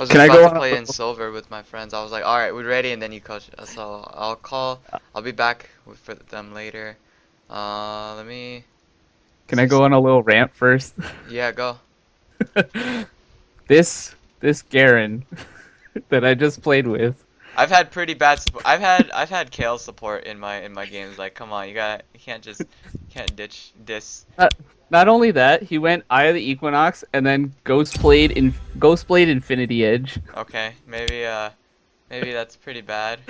I was Can just I about go to on a play in little? silver with my friends. I was like, alright, we're ready, and then you coach. So I'll call. I'll be back for them later. Let me Can I see. go on a little rant first? Yeah, go. This Garen that I just played with. I've had pretty bad support. I've had Kale support in my games. Like, come on, you can't just can't ditch this. Not, not only that, he went Eye of the Equinox and then Ghostblade Infinity Edge. Okay, maybe that's pretty bad.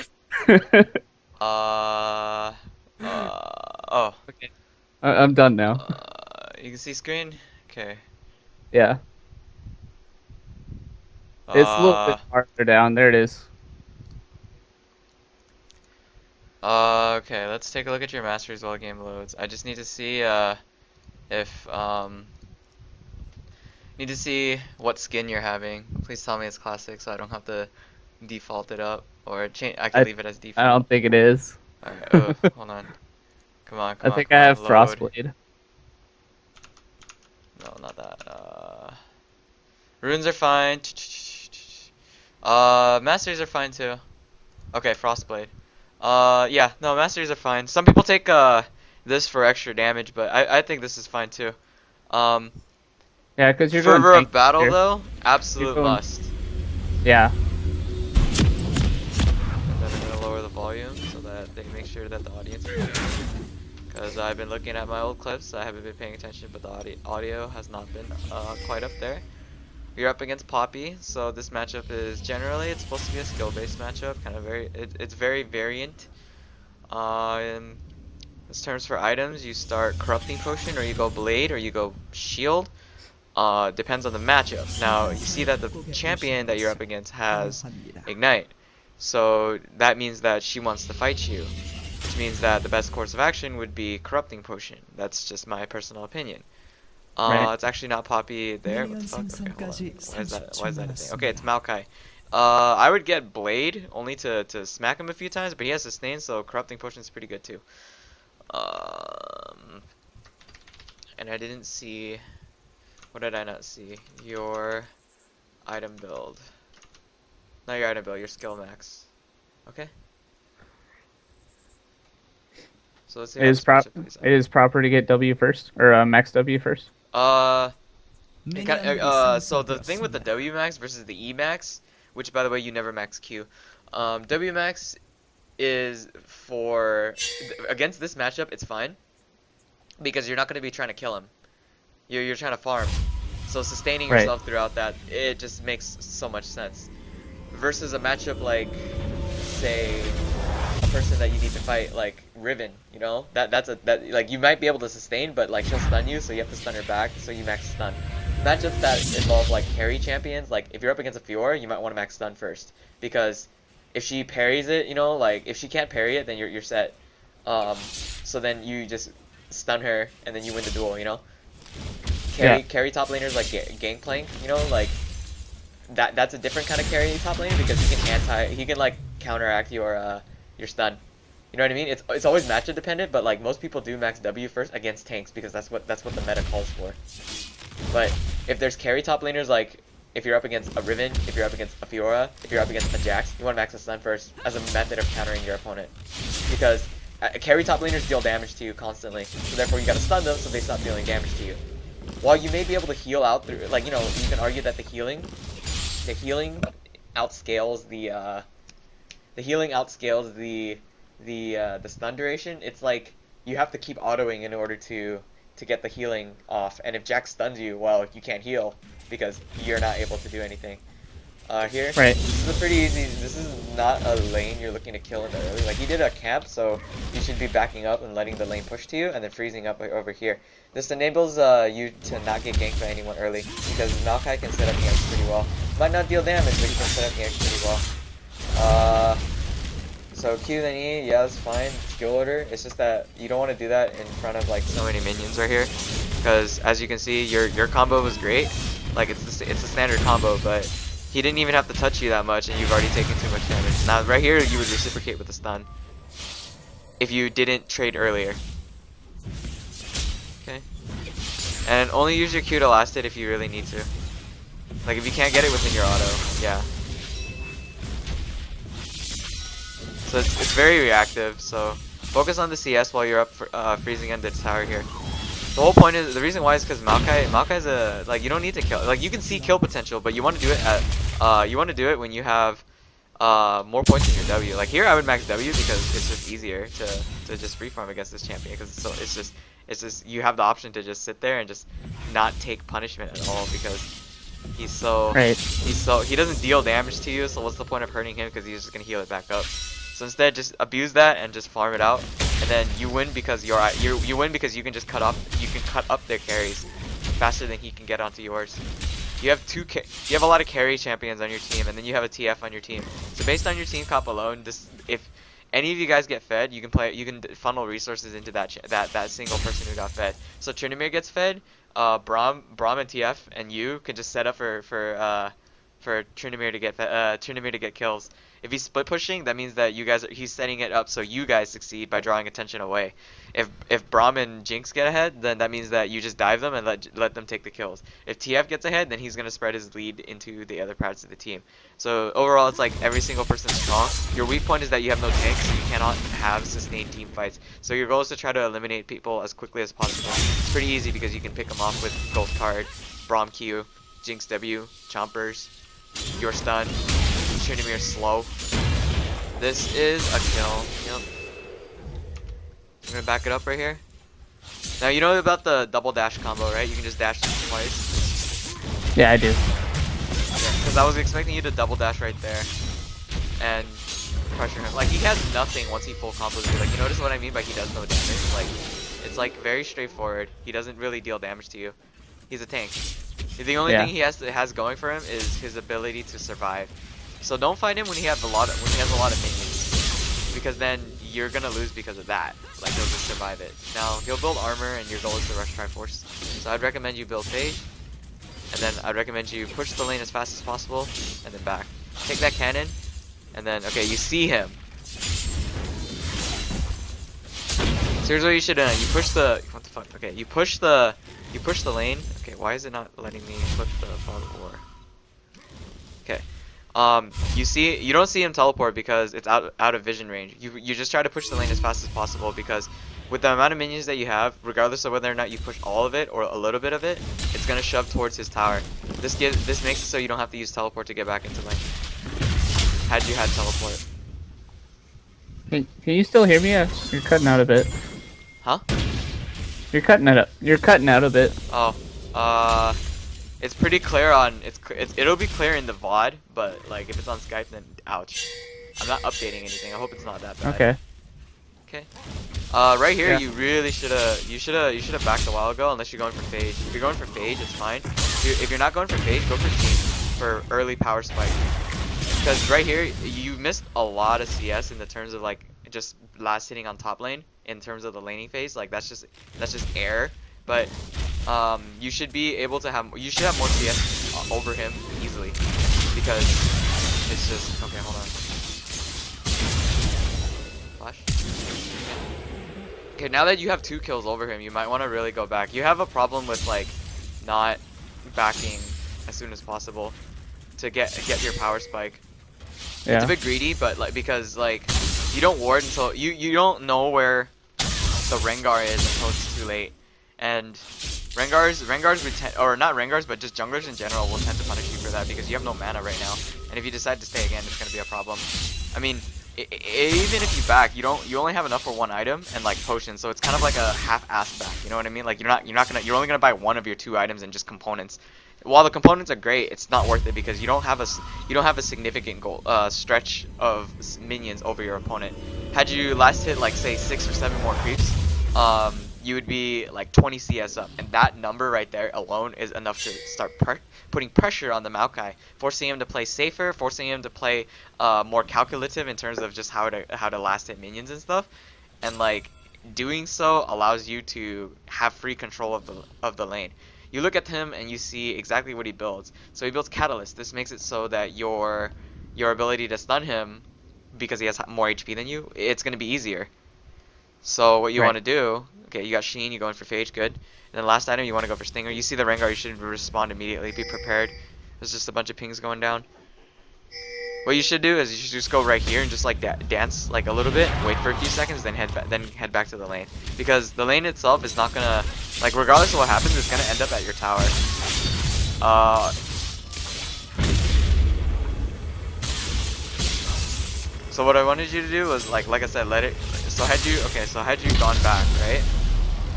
Uh, oh, Okay, I'm done now. you can see screen. Okay. Yeah, it's a little Uh, bit farther down. There it is. okay. Let's take a look at your masters while game loads. I just need to see if need to see what skin you're having. Please tell me it's classic, so I don't have to default it up or change. I can I leave it as I default. don't think it is. All right. I Hold on. Come on, come on, think come I have on. Load. Frostblade. No, not that. Runes are fine. Masters are fine too. Okay, Frostblade. Yeah, no, Masters are fine. Some people take this for extra damage, but I think this is fine too. Um, Yeah, because you're going Fervor tank of Battle here. though, You're absolute going. must. Yeah, And then I'm gonna lower the volume so that they make sure that the audience is hearing. Because I've been looking at my old clips, I haven't been paying attention, but the audio has not been quite up there. You're up against Poppy, so this matchup is generally it's supposed to be a skill-based matchup, kind of it's very variant. In terms for items, you start Corrupting Potion, or you go Blade, or you go Shield. Depends on the matchup. Now you see that the champion that you're up against has Ignite, so that means that she wants to fight you, which means that the best course of action would be Corrupting Potion. That's just my personal opinion. right. It's actually not Poppy there. What the fuck? Okay, hold on. Why is that? Why is that a thing? Okay, it's Maokai. I would get Blade only to smack him a few times, but he has sustain, so Corrupting Potion is pretty good too. Um, and I didn't see. What did I not see? Your item build. Not your item build. Your skill max. Okay. So let's see It how is this matchup plays it out. is proper to get W first or max W first. Uh, so the thing with the W max versus the E max, which by the way you never max Q, W max is for against this matchup it's fine because you're not going to be trying to kill him. You're trying to farm, so sustaining Right. yourself throughout that it just makes so much sense. Versus a matchup like, say, a person that you need to fight like Riven, you know, that like you might be able to sustain, but like she'll stun you, so you have to stun her back, so you max stun. Matchups that involve like carry champions, like if you're up against a Fiora, you might want to max stun first, because if she parries it, you know, like if she can't parry it, then you're set. So then you just stun her, and then you win the duel, you know. Yeah. Carry top laners like Gangplank, you know, like that's a different kind of carry top laner because he can like counteract your stun. You know what I mean? It's always matchup dependent, but like most people do max W first against tanks because that's what the meta calls for. But if there's carry top laners, like if you're up against a Riven, if you're up against a Fiora, if you're up against a Jax, you want to max a stun first as a method of countering your opponent. Because carry top laners deal damage to you constantly, so therefore you gotta stun them so they stop dealing damage to you. While you may be able to heal out through, like, you know, you can argue that the healing outscales the stun duration. It's like you have to keep autoing in order to get the healing off. And if Jax stuns you, well, you can't heal because you're not able to do anything. Here, Right. this is a pretty easy. This is not a lane you're looking to kill in the early. Like he did a camp, so you should be backing up and letting the lane push to you, and then freezing up over here. This enables you to not get ganked by anyone early because Maokai can set up ganks pretty well. Might not deal damage, but he can set up ganks pretty well. So Q then E, yeah, that's fine. Skill order. It's just that you don't want to do that in front of like so many minions right here, because as you can see, your combo was great. Like it's a standard combo, but he didn't even have to touch you that much, and you've already taken too much damage. Now right here, you would reciprocate with a stun if you didn't trade earlier. Okay. And only use your Q to last it if you really need to. Like if you can't get it within your auto, yeah. So it's very reactive. So focus on the CS while you're up for, freezing in the tower here. The whole point is, the reason why is because Maokai's a, like, you don't need to kill, like, you can see kill potential, but you want to do it at, you want to do it when you have, more points in your W. Like here I would max W because it's just easier to just free farm against this champion, because it's just, you have the option to just sit there and just not take punishment at all, because he doesn't deal damage to you, so what's the point of hurting him, because he's just going to heal it back up. So instead, just abuse that and just farm it out, and then you win because you win because you can just cut up their carries faster than he can get onto yours. You have you have a lot of carry champions on your team, and then you have a TF on your team. So based on your team comp alone, if any of you guys get fed, you can funnel resources into that single person who got fed. So Tryndamere gets fed, Braum and TF and you can just set up for Tryndamere to get kills. If he's split pushing, that means that he's setting it up so you guys succeed by drawing attention away. If Braum and Jinx get ahead, then that means that you just dive them and let them take the kills. If TF gets ahead, then he's gonna spread his lead into the other parts of the team. So overall, it's like every single person's strong. Your weak point is that you have no tanks, so you cannot have sustained team fights. So your goal is to try to eliminate people as quickly as possible. It's pretty easy because you can pick them off with Ghost Card, Braum Q, Jinx W, Chompers, your stun, Tryndamere slow. This is a kill. Yep. I'm gonna back it up right here. Now you know about the double dash combo, right? You can just dash twice. Yeah, I do. Yeah, because I was expecting you to double dash right there and pressure him. Like he has nothing once he full combos you. Like you notice what I mean by he does no damage? Like it's like very straightforward. He doesn't really deal damage to you. He's a tank. The only thing he has going for him is his ability to survive. So don't fight him when he has a lot of minions, because then you're gonna lose because of that. Like he'll just survive it. Now he'll build armor, and your goal is to rush Triforce. So I'd recommend you build Phage, and then I'd recommend you push the lane as fast as possible, and then back. Take that cannon, and then okay, you see him. So here's what you should do. You push the Okay, you push the lane. Okay, why is it not letting me flip the fog of war? Okay. You don't see him teleport because it's out of vision range. You just try to push the lane as fast as possible, because with the amount of minions that you have, regardless of whether or not you push all of it or a little bit of it, it's gonna shove towards his tower. This makes it so you don't have to use teleport to get back into lane. Had you had teleport. Can you still hear me? You're cutting out a bit. Huh? You're cutting out a bit. Oh. It's pretty clear on it'll be clear in the VOD, but like if it's on Skype, then ouch. I'm not updating anything. I hope it's not that bad. Okay. Okay. Right here, you really should have backed a while ago, unless you're going for Phage. If you're going for Phage, it's fine. If you're not going for Phage, go for Team for early power spike. Because right here, you missed a lot of CS in the terms of like just last hitting on top lane in terms of the laning phase. Like that's just air. But you should be able to have more CS over him easily, because it's just okay. Hold on. Flash. Okay, now that you have 2 kills over him, you might want to really go back. You have a problem with like not backing as soon as possible to get your power spike. Yeah. It's a bit greedy, but like because like you don't ward until you don't know where the Rengar is until it's too late. And Rengars or not Rengars, but just junglers in general will tend to punish you for that, because you have no mana right now. And if you decide to stay again, it's gonna be a problem. I mean, even if you back, you only have enough for 1 item and like potions, so it's kind of like a half-ass back. You know what I mean? Like you're only gonna buy 1 of your 2 items and just components. While the components are great, it's not worth it because you don't have a significant stretch of minions over your opponent. Had you last hit like say 6 or 7 more creeps, you would be like 20 CS up, and that number right there alone is enough to start putting pressure on the Maokai, forcing him to play safer, forcing him to play more calculative in terms of just how to last hit minions and stuff, and like doing so allows you to have free control of the lane. You look at him and you see exactly what he builds. So he builds Catalyst. This makes it so that your ability to stun him, because he has more HP than you, it's going to be easier. So what you want to do, okay, you got Sheen, you're going for Phage, good. And then last item, you want to go for Stinger. You see the Rengar, you should respond immediately, be prepared. There's just a bunch of pings going down. What you should do is you should just go right here and just like dance like a little bit, wait for a few seconds, then head back to the lane. Because the lane itself is not gonna, like, regardless of what happens, it's gonna end up at your tower. So what I wanted you to do was like I said, let it. So had you gone back, right?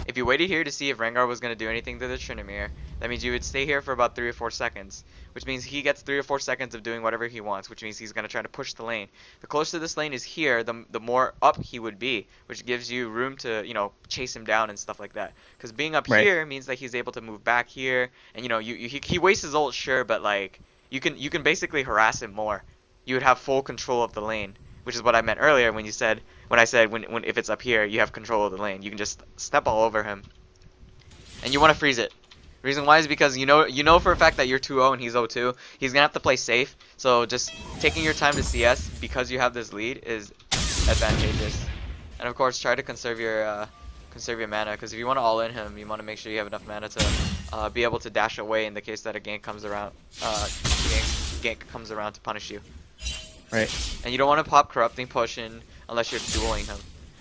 If you waited here to see if Rengar was going to do anything to the Tryndamere, that means you would stay here for about 3 or 4 seconds. Which means he gets 3 or 4 seconds of doing whatever he wants, which means he's going to try to push the lane. The closer this lane is here, the more up he would be, which gives you room to, you know, chase him down and stuff like that. Because being up here means that he's able to move back here, and you know, he wastes his ult, sure, but like, you can basically harass him more. You would have full control of the lane, which is what I meant earlier when I said when if it's up here, you have control of the lane. You can just step all over him, and you want to freeze it. The reason why is because you know for a fact that you're 2-0 and he's 0-2. He's gonna have to play safe. So just taking your time to CS because you have this lead is advantageous. And of course, try to conserve your mana, because if you want to all in him, you want to make sure you have enough mana to be able to dash away in the case that a gank comes around. Gank comes around to punish you. Right. And you don't want to pop Corrupting Potion unless you're dueling him.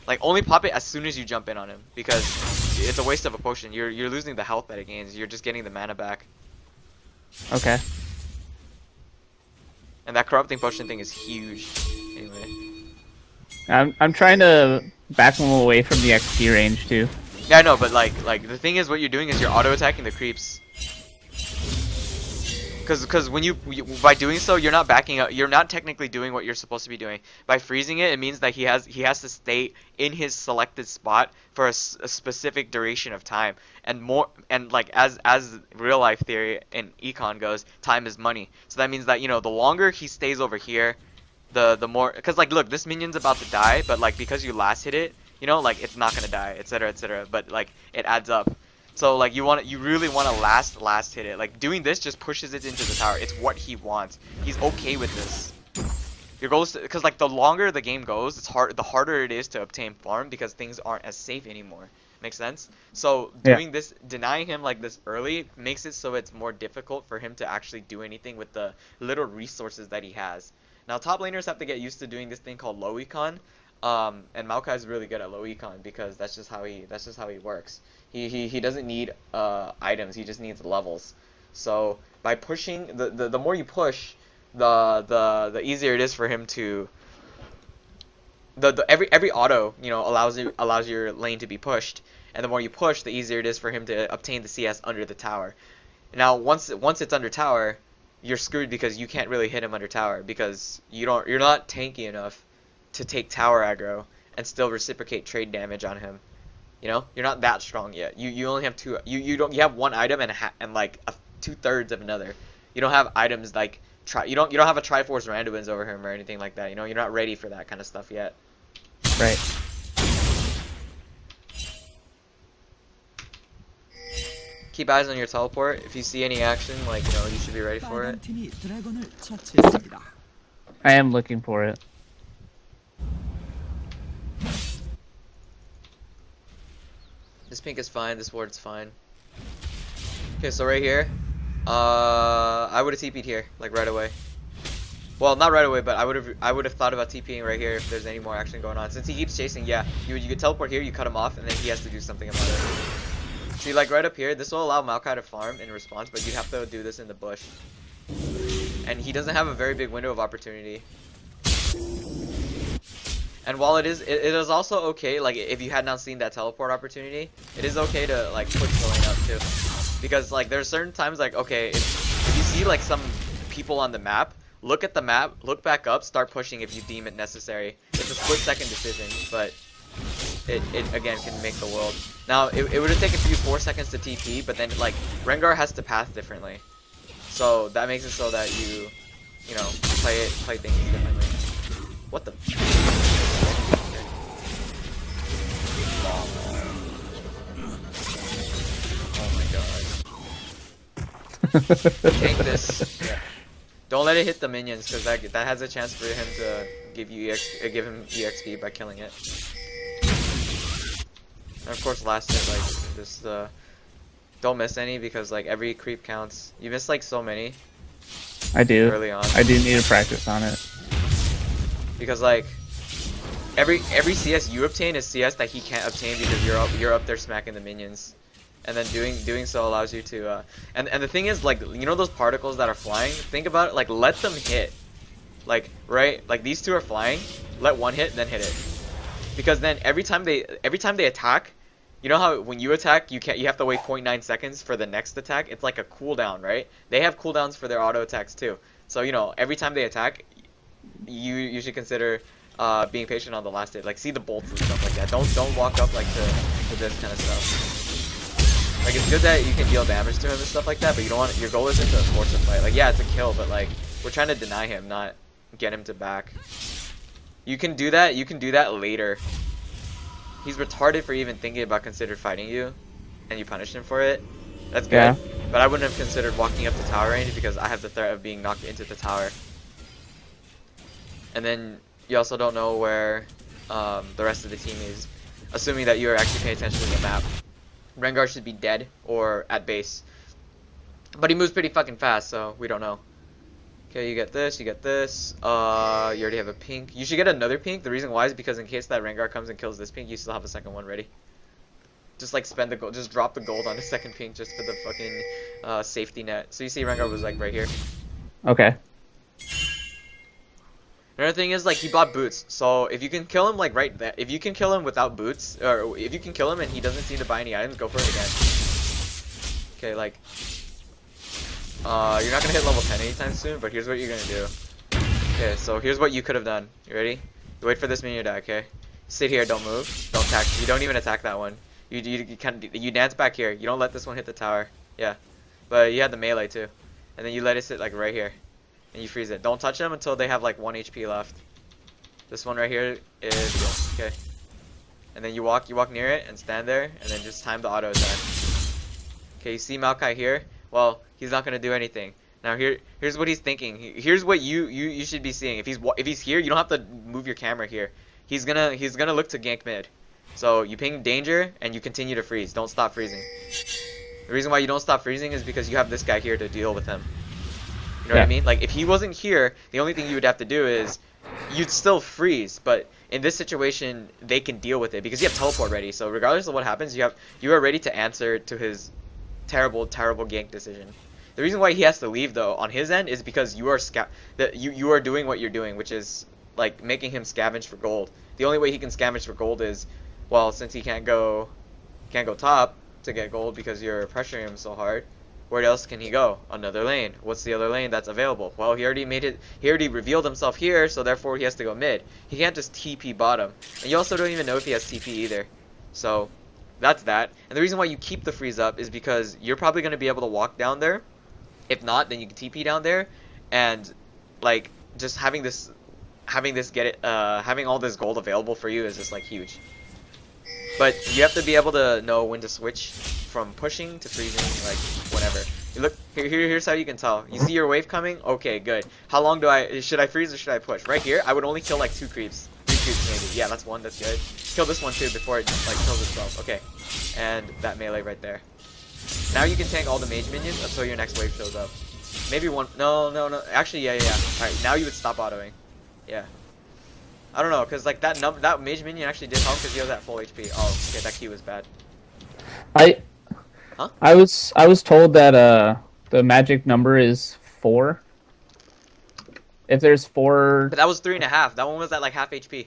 Like, only pop it as soon as you jump in on him, because it's a waste of a potion. You're losing the health that it gains. You're just getting the mana back. Okay. And that Corrupting Potion thing is huge. Anyway. I'm trying to back him away from the XP range too. Yeah, I know, but like the thing is, what you're doing is you're auto attacking the creeps. Because when by doing so, you're not backing up. You're not technically doing what you're supposed to be doing. By freezing it, it means that he has to stay in his selected spot for a specific duration of time. And like as real life theory in econ goes, time is money. So that means that, you know, the longer he stays over here, the more. Because like, look, this minion's about to die, but like because you last hit it, you know, like it's not gonna die, etc., etc. But like it adds up. So like you really want to last hit it. Like doing this just pushes it into the tower. It's what he wants. He's okay with this. Your goal is because like the longer the game goes, the harder it is to obtain farm, because things aren't as safe anymore. Make sense? So doing this, denying him like this early, makes it so it's more difficult for him to actually do anything with the little resources that he has. Now top laners have to get used to doing this thing called low econ. And Maokai is really good at low econ because that's just how he works. He doesn't need items, he just needs levels. So by pushing, the more you push, the easier it is for him to every auto, you know, allows your lane to be pushed, and the more you push, the easier it is for him to obtain the CS under the tower. Now once it's under tower, you're screwed because you can't really hit him under tower, because you're not tanky enough to take tower aggro and still reciprocate trade damage on him. You know, you're not that strong yet. You only have two. You have one item and like 2/3 of another. You don't have items like you don't have a Triforce Randuin's over him or anything like that. You know, you're not ready for that kind of stuff yet. Right. Keep eyes on your teleport. If you see any action, like, you know, you should be ready for it. I am looking for it. This pink is fine, this ward's fine. Okay, so right here, I would have TP'd here, like right away. Well, not right away, but I would have thought about TPing right here if there's any more action going on. Since he keeps chasing, yeah, you could teleport here, you cut him off, and then he has to do something about it. See, like right up here, this will allow Maokai to farm in response, but you'd have to do this in the bush. And he doesn't have a very big window of opportunity. And while it is also okay, like if you had not seen that teleport opportunity, it is okay to like push the lane up too, because like there's certain times, like, okay, if you see like some people on the map, look at the map, look back up, start pushing if you deem it necessary. It's a split-second decision, but it again can make the world. Now it would have taken 4 seconds to TP, but then like Rengar has to path differently, so that makes it so that you know play things differently. What the? Oh my god. Tank this. Yeah. Don't let it hit the minions, because that has a chance for him to give him EXP by killing it. And of course last hit, like, just don't miss any, because like every creep counts. You miss like so many. I do. early on. I do need to practice on it. Because like every CS you obtain is CS that he can't obtain because you're up there smacking the minions. And then doing so allows you to and the thing is, like, you know those particles that are flying? Think about it, like, let them hit. Like, right? Like, these two are flying, let one hit, then hit it. Because then every time they attack, you know how when you attack you have to wait 0.9 seconds for the next attack? It's like a cooldown, right? They have cooldowns for their auto attacks too. So, you know, every time they attack, you should consider being patient on the last hit. Like, see the bolts and stuff like that. Don't walk up like to this kind of stuff. Like, it's good that you can deal damage to him and stuff like that, but you don't want, your goal isn't to force a fight. Like, yeah, it's a kill, but like, we're trying to deny him, not get him to back. You can do that later. He's retarded for even thinking about considered fighting you, and you punish him for it. That's good. Yeah. But I wouldn't have considered walking up to tower range because I have the threat of being knocked into the tower. And then you also don't know where the rest of the team is, assuming that you are actually paying attention to the map. Rengar should be dead or at base. But he moves pretty fucking fast, so we don't know. Okay, you get this, you get this. You already have a pink. You should get another pink. The reason why is because in case that Rengar comes and kills this pink, you still have a second one ready. Just like spend the gold, just drop the gold on the second pink just for the fucking safety net. So you see Rengar was like right here. Okay. Another thing is, like, he bought boots, so if you can kill him like right there, if you can kill him without boots, or if you can kill him and he doesn't seem to buy any items, go for it again. Okay, like, you're not gonna hit level 10 anytime soon, but here's what you're gonna do. Okay, so here's what you could have done. You ready? You wait for this minion to die, okay? Sit here, don't move, don't attack. You don't even attack that one. You dance back here. You don't let this one hit the tower. Yeah, but you had the melee too, and then you let it sit like right here. And you freeze it. Don't touch them until they have like 1 HP left. This one right here is okay. And then you walk near it and stand there, and then just time the auto attack. Okay, you see Maokai here? Well, he's not gonna do anything. Now here's what he's thinking. Here's what you should be seeing. If he's here, you don't have to move your camera here. He's gonna look to gank mid. So you ping danger and you continue to freeze. Don't stop freezing. The reason why you don't stop freezing is because you have this guy here to deal with him. You know what I mean? Like, if he wasn't here, the only thing you would have to do is you'd still freeze, but in this situation they can deal with it because you have teleport ready. So regardless of what happens, you are ready to answer to his terrible gank decision. The reason why he has to leave though on his end is because you are you are doing what you're doing, which is like making him scavenge for gold. The only way he can scavenge for gold is, well, since he can't go top to get gold because you're pressuring him so hard. Where else can he go? Another lane. What's the other lane that's available? Well, he already revealed himself here, so therefore he has to go mid. He can't just TP bottom. And you also don't even know if he has TP either. So, that's that. And the reason why you keep the freeze up is because you're probably going to be able to walk down there. If not, then you can TP down there. And, like, just having all this gold available for you is just, like, huge. But you have to be able to know when to switch from pushing to freezing, like, whenever. You look, here's how you can tell. You see your wave coming? Okay, good. How long should I freeze or should I push? Right here, I would only kill like 2 creeps. 3 creeps maybe. Yeah, that's one, that's good. Kill this one too before it like kills itself. Okay. And that melee right there. Now you can tank all the mage minions until your next wave shows up. Maybe one, no. Actually, yeah. Alright, now you would stop autoing. Yeah. I don't know, cause like that mage minion actually did help because he was at full HP. Oh, okay, that Q was bad. Huh? I was told that the magic number is 4. If there's 4, But that was 3.5. That one was at like half HP.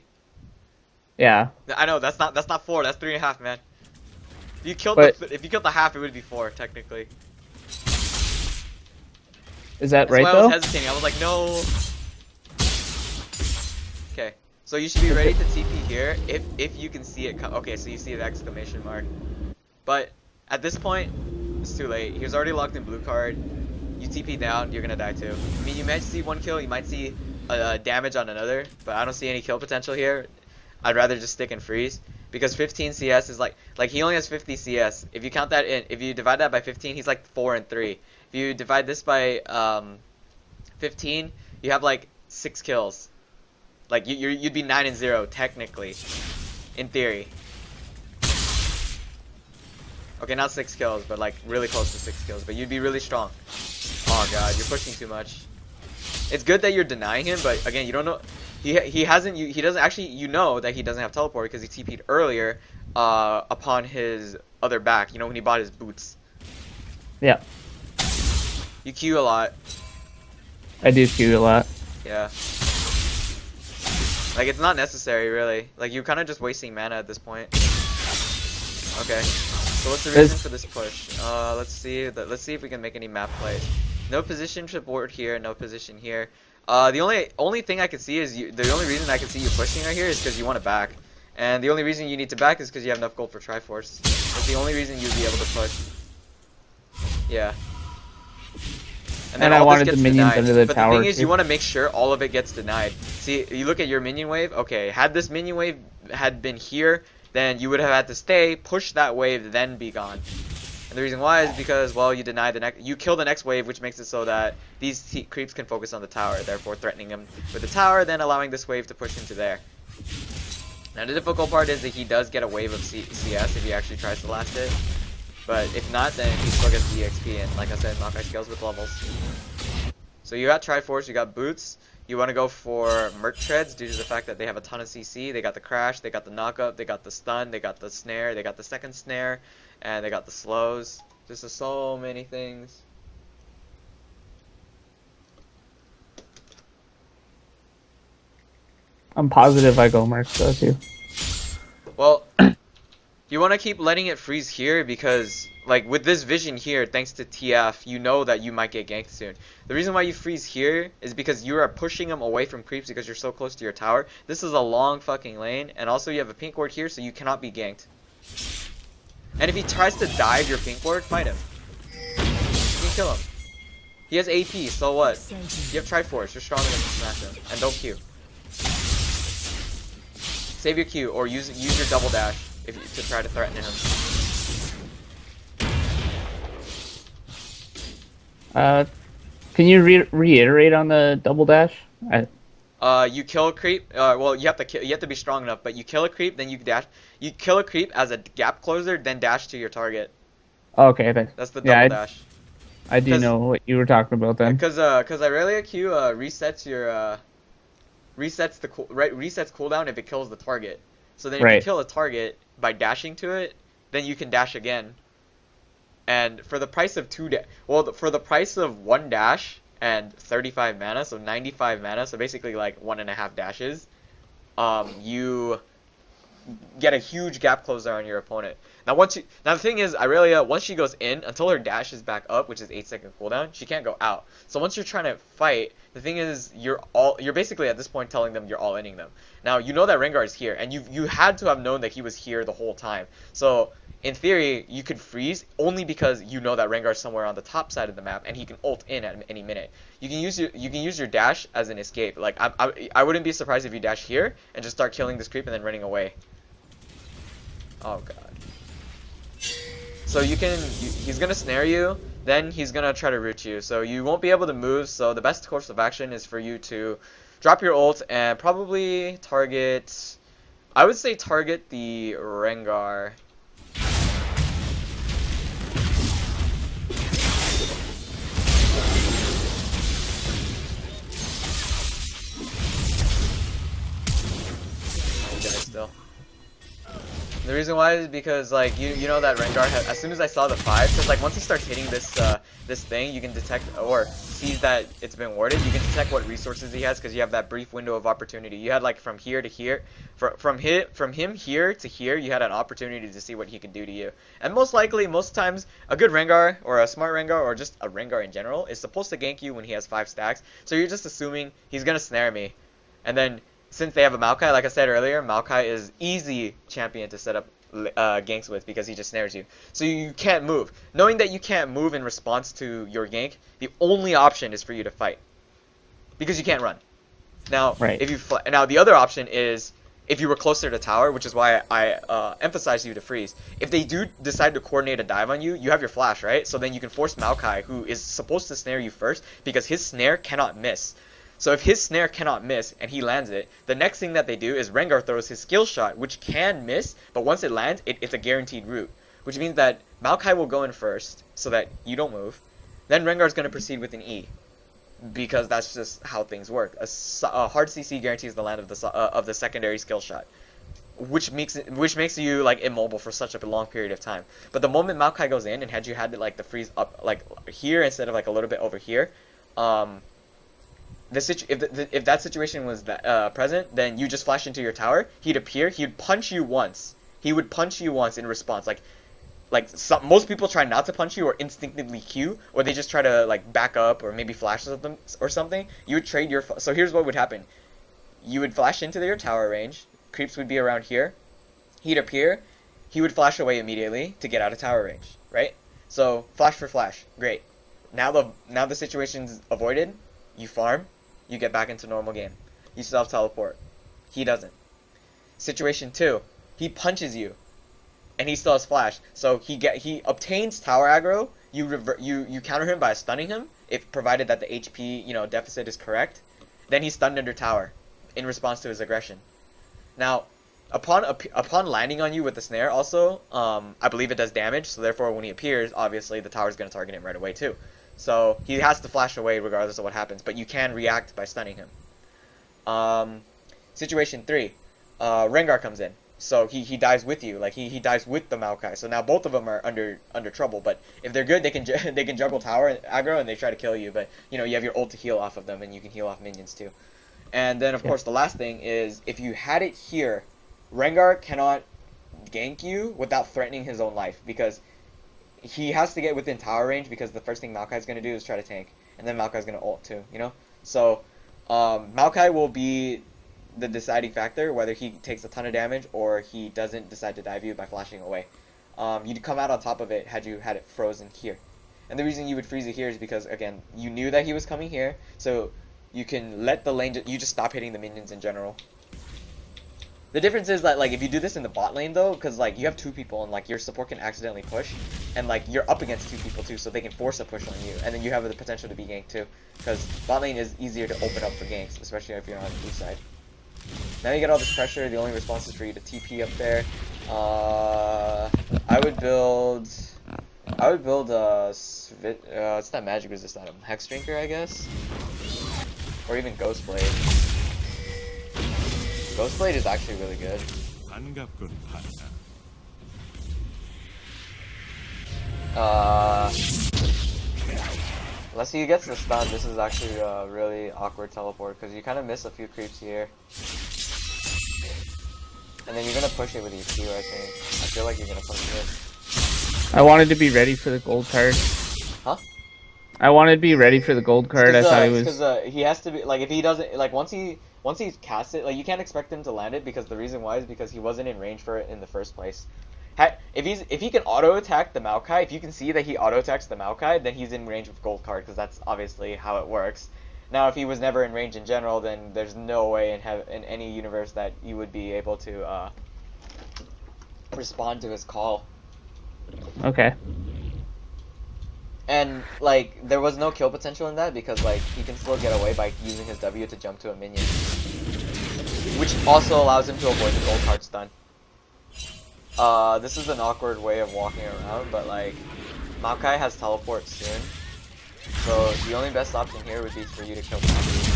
yeah. I know that's not 4. That's 3.5, man. If you killed the half, it would be 4 technically. Is that That's right why though? I was hesitating. I was like, no. Okay, so you should be ready to TP here if you can see it. Okay, so you see the exclamation mark. But at this point, it's too late. He's already locked in blue card. You TP down, you're gonna die too. I mean, you might see 1 kill, you might see damage on another, but I don't see any kill potential here. I'd rather just stick and freeze because 15 CS is like he only has 50 CS. If you count that in, if you divide that by 15, he's like 4 and 3. If you divide this by 15, you have like 6 kills. Like you'd be 9 and 0 technically, in theory. Okay, not 6 kills, but like really close to 6 kills. But you'd be really strong on Oh god, you're pushing too much. It's good that you're denying him, but again, you don't know. He doesn't actually. You know that he doesn't have teleport because he TP'd earlier, upon his other back. You know when he bought his boots. Yeah. You Q a lot. I do Q a lot. Yeah. Like it's not necessary really. Like you're kind of just wasting mana at this point. Okay. So what's the reason for this push? Let's see if we can make any map plays. No position to board here, no position here. The only thing I can see is the only reason I can see you pushing right here is because you want to back. And the only reason you need to back is because you have enough gold for Triforce. That's the only reason you'd be able to push. Yeah. And then I all this wanted gets the minions denied. under the But tower. the thing is, too. you want to make sure all of it gets denied. See, you look at your minion wave. Okay, had this minion wave had been here, then you would have had to stay, push that wave, then be gone. And the reason why is because, well, you deny the next, you kill the next wave, which makes it so that these creeps can focus on the tower, therefore threatening him with the tower, then allowing this wave to push into there. Now the difficult part is that he does get a wave of CS if he actually tries to last it. But if not, then he still gets the EXP, and like I said, Maokai scales with levels. So you got Triforce, you got Boots, you want to go for Merc Treads due to the fact that they have a ton of CC, they got the Crash, they got the Knockup, they got the Stun, they got the Snare, they got the second Snare, and they got the Slows. Just so many things. I'm positive I go Mercs though too. Well, you want to keep letting it freeze here because, like, with this vision here, thanks to TF, you know that you might get ganked soon. The reason why you freeze here is because you are pushing them away from creeps because you're so close to your tower. This is a long fucking lane, and also you have a pink ward here, so you cannot be ganked. And if he tries to dive your pink ward, fight him. You can kill him. He has AP, so what? You have Triforce, you're strong enough to smash him. And don't Q. Save your Q, or use your double dash to try to threaten him. Can you reiterate on the double dash? You kill a creep. Well, you have to be strong enough. But you kill a creep, then you dash. You kill a creep as a gap closer, then dash to your target. Okay, That's the double dash. I do know what you were talking about then. Because Irelia Q resets your resets cooldown if it kills the target. So then if you kill a target by dashing to it, then you can dash again. And for the price of for the price of 1 dash and 35 mana, so 95 mana, so basically like 1.5 dashes, you get a huge gap closer on your opponent. Now the thing is, Irelia, once she goes in, until her dash is back up, which is 8-second cooldown, she can't go out. So once you're trying to fight, the thing is, you're basically at this point telling them you're all inning them. Now you know that Rengar is here, and you had to have known that he was here the whole time. So in theory, you could freeze only because you know that Rengar is somewhere on the top side of the map, and he can ult in at any minute. You can use your dash as an escape. Like I wouldn't be surprised if you dash here and just start killing this creep and then running away. Oh god. So he's gonna snare you, then he's gonna try to root you. So you won't be able to move. So the best course of action is for you to drop your ult and probably target. I would say target the Rengar. Still. The reason why is because, like, you know that Rengar has, as soon as I saw the 5, because like once he starts hitting this this thing, you can detect, or sees that it's been warded, you can detect what resources he has because you have that brief window of opportunity. You had like from here to here, from him here to here, you had an opportunity to see what he could do to you. And most likely, most times, a good Rengar or a smart Rengar or just a Rengar in general is supposed to gank you when he has 5 stacks. So you're just assuming he's gonna snare me, and then since they have a Maokai, like I said earlier, Maokai is easy champion to set up ganks with because he just snares you. So you can't move. Knowing that you can't move in response to your gank, the only option is for you to fight. Because you can't run. Now, now the other option is if you were closer to tower, which is why I emphasize you to freeze. If they do decide to coordinate a dive on you, you have your flash, right? So then you can force Maokai, who is supposed to snare you first, because his snare cannot miss. So if his snare cannot miss and he lands it, the next thing that they do is Rengar throws his skill shot, which can miss, but once it lands, it's a guaranteed route. Which means that Maokai will go in first, so that you don't move. then Rengar's going to proceed with an E, because that's just how things work. A hard CC guarantees the land of the secondary skill shot, which makes you like immobile for such a long period of time. But the moment Maokai goes in, and had you had like the freeze up like here instead of like a little bit over here, if that situation was present, then you just flash into your tower. He'd appear. He'd punch you once. He would punch you once in response. Most people try not to punch you or instinctively Q, or they just try to like back up or maybe flash at them or something. You would trade your. So here's what would happen. You would flash into your tower range. Creeps would be around here. He'd appear. He would flash away immediately to get out of tower range. Right. So flash for flash. Great. Now the situation's avoided. You farm. You get back into normal game. You self-teleport. He doesn't. Situation 2. He punches you, and he still has flash. So he obtains tower aggro. You counter him by stunning him, if provided that the HP deficit is correct. Then he's stunned under tower, in response to his aggression. Now, upon landing on you with the snare, also, I believe it does damage. So therefore, when he appears, obviously the tower's gonna target him right away too. So he has to flash away regardless of what happens, but you can react by stunning him. Situation 3, Rengar comes in, so he dies with you, like he dies with the Maokai. So now both of them are under trouble. But if they're good, they can juggle tower aggro and they try to kill you. But you have your ult to heal off of them, and you can heal off minions too. And then of course the last thing is, if you had it here, Rengar cannot gank you without threatening his own life, because he has to get within tower range, because the first thing Maokai's going to do is try to tank, and then Maokai's going to ult too, So Maokai will be the deciding factor whether he takes a ton of damage or he doesn't decide to dive you by flashing away. You'd come out on top of it had you had it frozen here. And the reason you would freeze it here is because, again, you knew that he was coming here, so you can let the lane, you just stop hitting the minions in general. The difference is that, like, if you do this in the bot lane, though, because, like, you have 2 people, and, like, your support can accidentally push, and, like, you're up against 2 people, too, so they can force a push on you, and then you have the potential to be ganked, too, because bot lane is easier to open up for ganks, especially if you're on the blue side. Now you get all this pressure, the only response is for you to TP up there. I would build, it's not magic resist item, Hex Drinker, I guess, or even Ghostblade. Ghostblade is actually really good. Unless he gets the stun, this is actually a really awkward teleport, because you kind of miss a few creeps here. And then you're going to push it with your Q, I think. I feel like you're going to push it. I wanted to be ready for the gold card. Huh? I wanted to be ready for the gold card. I thought he was... Because he has to be, like, if he doesn't, like, once he casts it, like, you can't expect him to land it, because the reason why is because he wasn't in range for it in the first place. If he can auto attack the Maokai, if you can see that he auto attacks the Maokai, then he's in range with gold card, because that's obviously how it works. Now, if he was never in range in general, then there's no way in any universe that you would be able to respond to his call. Okay. And, like, there was no kill potential in that, because, like, he can still get away by using his W to jump to a minion, which also allows him to avoid the gold card stun. This is an awkward way of walking around, but, like, Maokai has teleport soon, so the only best option here would be for you to kill Maokai.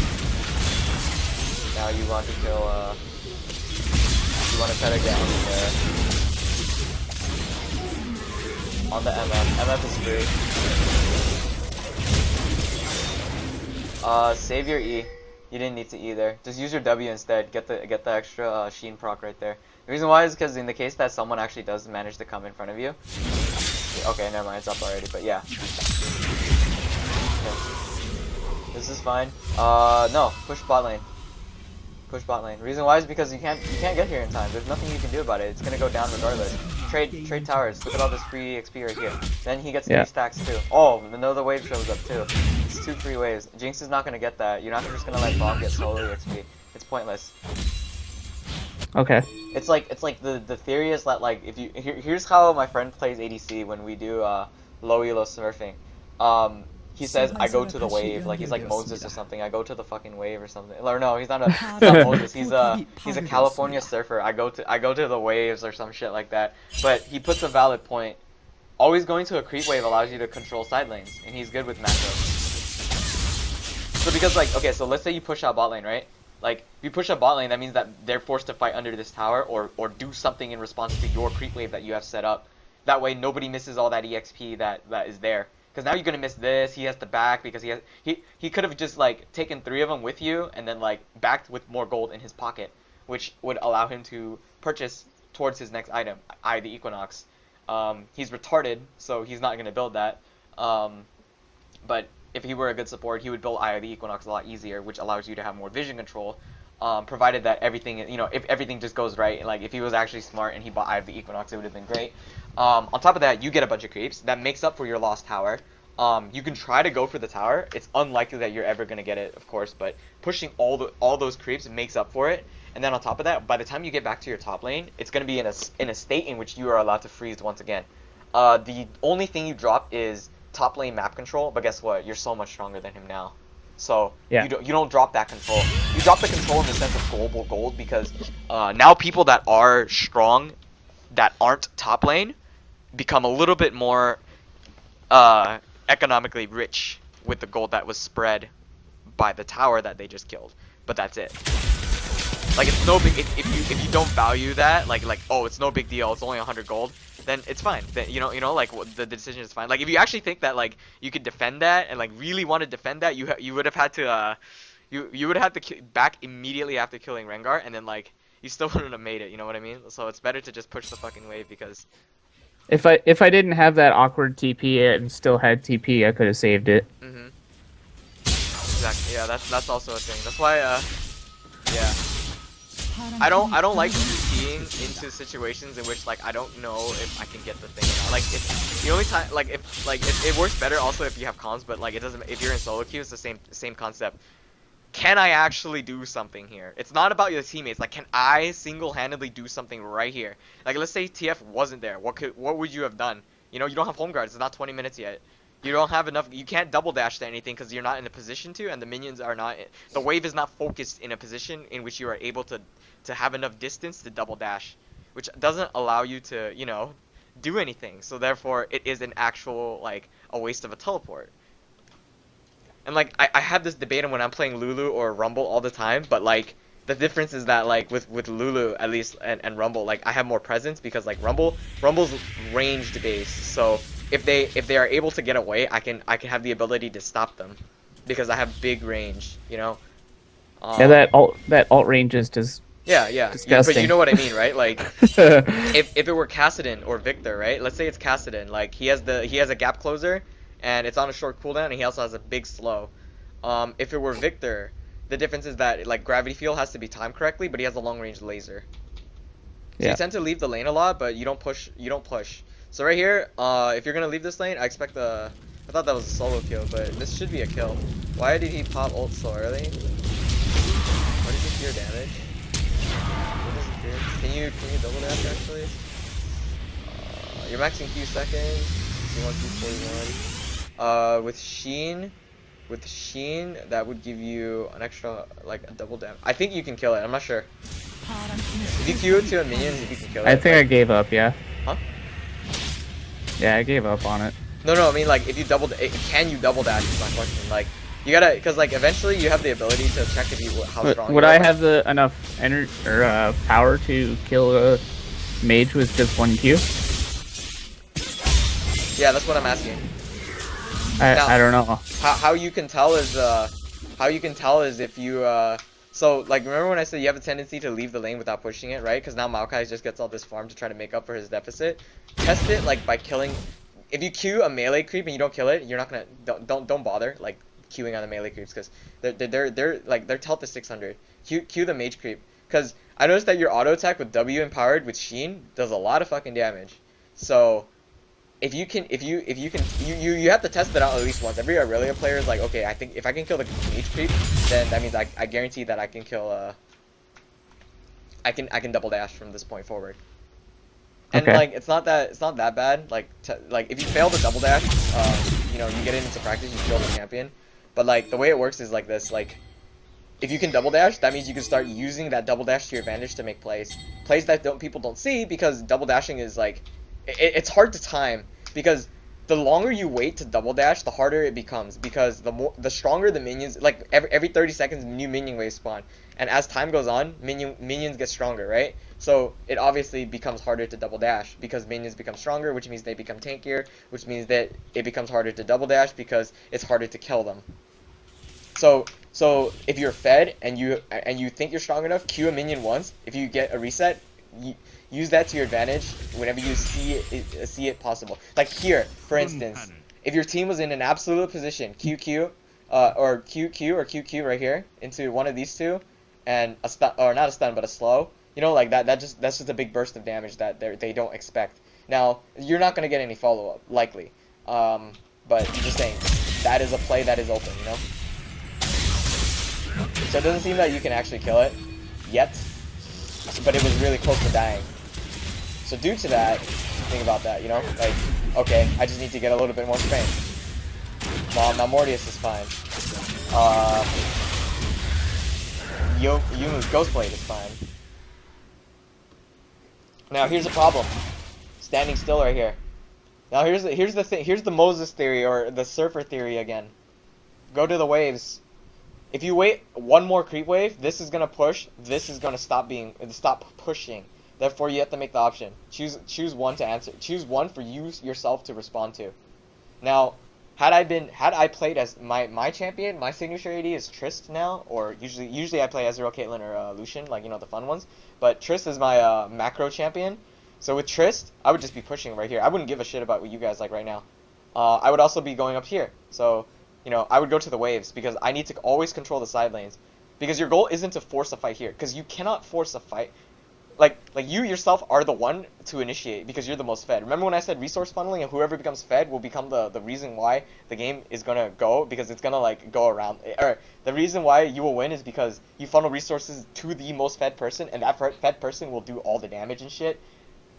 Now you want to kill, you want to try to get on the MF. MF is free. Save your E. You didn't need to either. Just use your W instead. Get the extra Sheen proc right there. The reason why is because in the case that someone actually does manage to come in front of you. Okay, never mind. It's up already. But yeah. Okay. This is fine. No. Push bot lane. Push bot lane. Reason why is because you can't get here in time. There's nothing you can do about it. It's gonna go down regardless. Trade towers. Look at all this free XP right here. Then he gets 3 stacks too. Oh, another wave shows up too. It's 2 free waves. Jinx is not gonna get that. You're not just gonna let Bomb get solo XP. It's pointless. Okay. It's like the theory is that, like, if you here's how my friend plays ADC when we do low elo smurfing. He says I go to the wave, like he's like Moses or something. I go to the fucking wave or something. Or no, he's not Moses. He's a California surfer. I go to the waves or some shit like that. But he puts a valid point always going to a creep wave allows you to control side lanes, and he's good with macros. So because like, okay, so let's say you push out bot lane, right? Like, if you push out bot lane, that means that they're forced to fight under this tower or do something in response to your creep wave that you have set up. That way nobody misses all that EXP that is there. Because now you're gonna miss this, he has to back because he could have just like taken 3 of them with you and then like backed with more gold in his pocket, which would allow him to purchase towards his next item, the Equinox. He's retarded, so he's not gonna build that. But if he were a good support, he would build Eye of the Equinox a lot easier, which allows you to have more vision control, provided that everything, you know, if everything just goes right. Like, if he was actually smart and he bought Eye of the Equinox, it would have been great. On top of that, you get a bunch of creeps. That makes up for your lost tower. You can try to go for the tower. It's unlikely that you're ever going to get it, of course, but pushing all those creeps makes up for it. And then on top of that, by the time you get back to your top lane, it's going to be in a state in which you are allowed to freeze once again. The only thing you drop is top lane map control, but guess what? You're so much stronger than him now. So yeah. you don't drop that control. You drop the control in the sense of global gold because now people that are strong that aren't top lane become a little bit more economically rich with the gold that was spread by the tower that they just killed. But that's it. Like, it's no big if you don't value that, like oh, it's no big deal, it's only 100 gold, then it's fine. Then you know like the decision is fine. Like, if you actually think that like you could defend that and like really want to defend that, you would have had to you would have had to back immediately after killing Rengar, and then like you still wouldn't have made it. You know what I mean? So it's better to just push the fucking wave because if I didn't have that awkward TP and still had TP, I could have saved it. Exactly. Yeah, that's also a thing. That's why yeah. I don't like TPing into situations in which like I don't know if I can get the thing or not. Like, it's the only time like if it works better also if you have comms, but like it doesn't if you're in solo queue. It's the same concept. Can I actually do something here? It's not about your teammates. Like, can I single-handedly do something right here? Like, let's say TF wasn't there. What would you have done? You know, you don't have home guards. It's not 20 minutes yet. You don't have enough. You can't double dash to anything because you're not in a position to, and the minions are not. The wave is not focused in a position in which you are able to have enough distance to double dash, which doesn't allow you to, you know, do anything. So therefore, it is an actual like a waste of a teleport. And like I have this debate on when I'm playing Lulu or Rumble all the time, but like the difference is that like with Lulu at least and Rumble, like I have more presence because like Rumble's ranged based. So if they are able to get away, I can have the ability to stop them because I have big range, you know. Yeah, that alt range is just disgusting. But you know what I mean, right? Like if it were Kassadin or Victor, right? Let's say it's Kassadin, like he has a gap closer and it's on a short cooldown and he also has a big slow. If it were Victor, the difference is that like gravity field has to be timed correctly, but he has a long range laser. So you tend to leave the lane a lot, but you don't push. So right here, if you're gonna leave this lane, I expect I thought that was a solo kill, but this should be a kill. Why did he pop ult so early? What is he fear damage? What does he fear? Can you double dash actually? You're maxing Q seconds. C1, Q41. With Sheen, that would give you an extra like a double damage. I think you can kill it. I'm not sure. If you Q it to a minion, you can kill it. I think I gave up. Yeah. Huh? Yeah, I gave up on it. No, I mean like if you can you double dash is my question. Like you gotta, because like eventually you have the ability to check how strong. Would I have enough energy or power to kill a mage with just 1 Q? Yeah, that's what I'm asking. I don't know. How you can tell is if you so like remember when I said you have a tendency to leave the lane without pushing it, right? Because now Maokai just gets all this farm to try to make up for his deficit. Test it like by killing. If you queue a melee creep and you don't kill it, you're not gonna don't bother like queuing on the melee creeps because they're like their health is 600. Queue the mage creep because I noticed that your auto attack with W empowered with Sheen does a lot of fucking damage. So if you have to test it out at least once. Every Irelia player is like, okay, I think if I can kill the mage creep, then that means I guarantee that I can kill I can double dash from this point forward. And okay. Like it's not that bad. Like if you fail the double dash, you know, you get it into practice, you kill the champion. But like the way it works is like this. Like if you can double dash, that means you can start using that double dash to your advantage to make plays that people don't see because double dashing is like it's hard to time. because the longer you wait to double dash, the harder it becomes, because the stronger the minions, like every 30 seconds new minion waves spawn, and as time goes on, minions get stronger, right? So it obviously becomes harder to double dash because minions become stronger, which means they become tankier, which means that it becomes harder to double dash because it's harder to kill them. So if you're fed and you think you're strong enough, Q a minion once. If you get a reset, use that to your advantage whenever you see it possible. Like here, for instance, if your team was in an absolute position, QQ, or QQ or QQ right here into one of these two, and a stun, or not a stun but a slow, you know, like that's just a big burst of damage that they don't expect. Now you're not gonna get any follow up likely, but I'm just saying that is a play that is open, you know. So it doesn't seem that you can actually kill it yet, but it was really close to dying. So due to that, think about that, you know, like, okay, I just need to get a little bit more strength. Now Mortius is fine. Yumu's Ghostblade is fine. Now here's the problem. Standing still right here. Now here's the thing. Here's the Moses theory, or the surfer theory again. Go to the waves. If you wait one more creep wave, this is gonna push. This is gonna stop pushing. Therefore, you have to make the option. Choose one to answer. Choose one for you yourself to respond to. Now, had I played as my champion, my signature AD is Trist now, or usually I play Ezreal, Caitlyn, or Lucian, like, you know, the fun ones. But Trist is my macro champion. So with Trist, I would just be pushing right here. I wouldn't give a shit about what you guys like right now. I would also be going up here. So, you know, I would go to the waves because I need to always control the side lanes. Because your goal isn't to force a fight here, because you cannot force a fight. Like you yourself are the one to initiate because you're the most fed. Remember when I said resource funneling, and whoever becomes fed will become the reason why the game is gonna go, because it's gonna like go around. Or the reason why you will win is because you funnel resources to the most fed person, and that fed person will do all the damage and shit.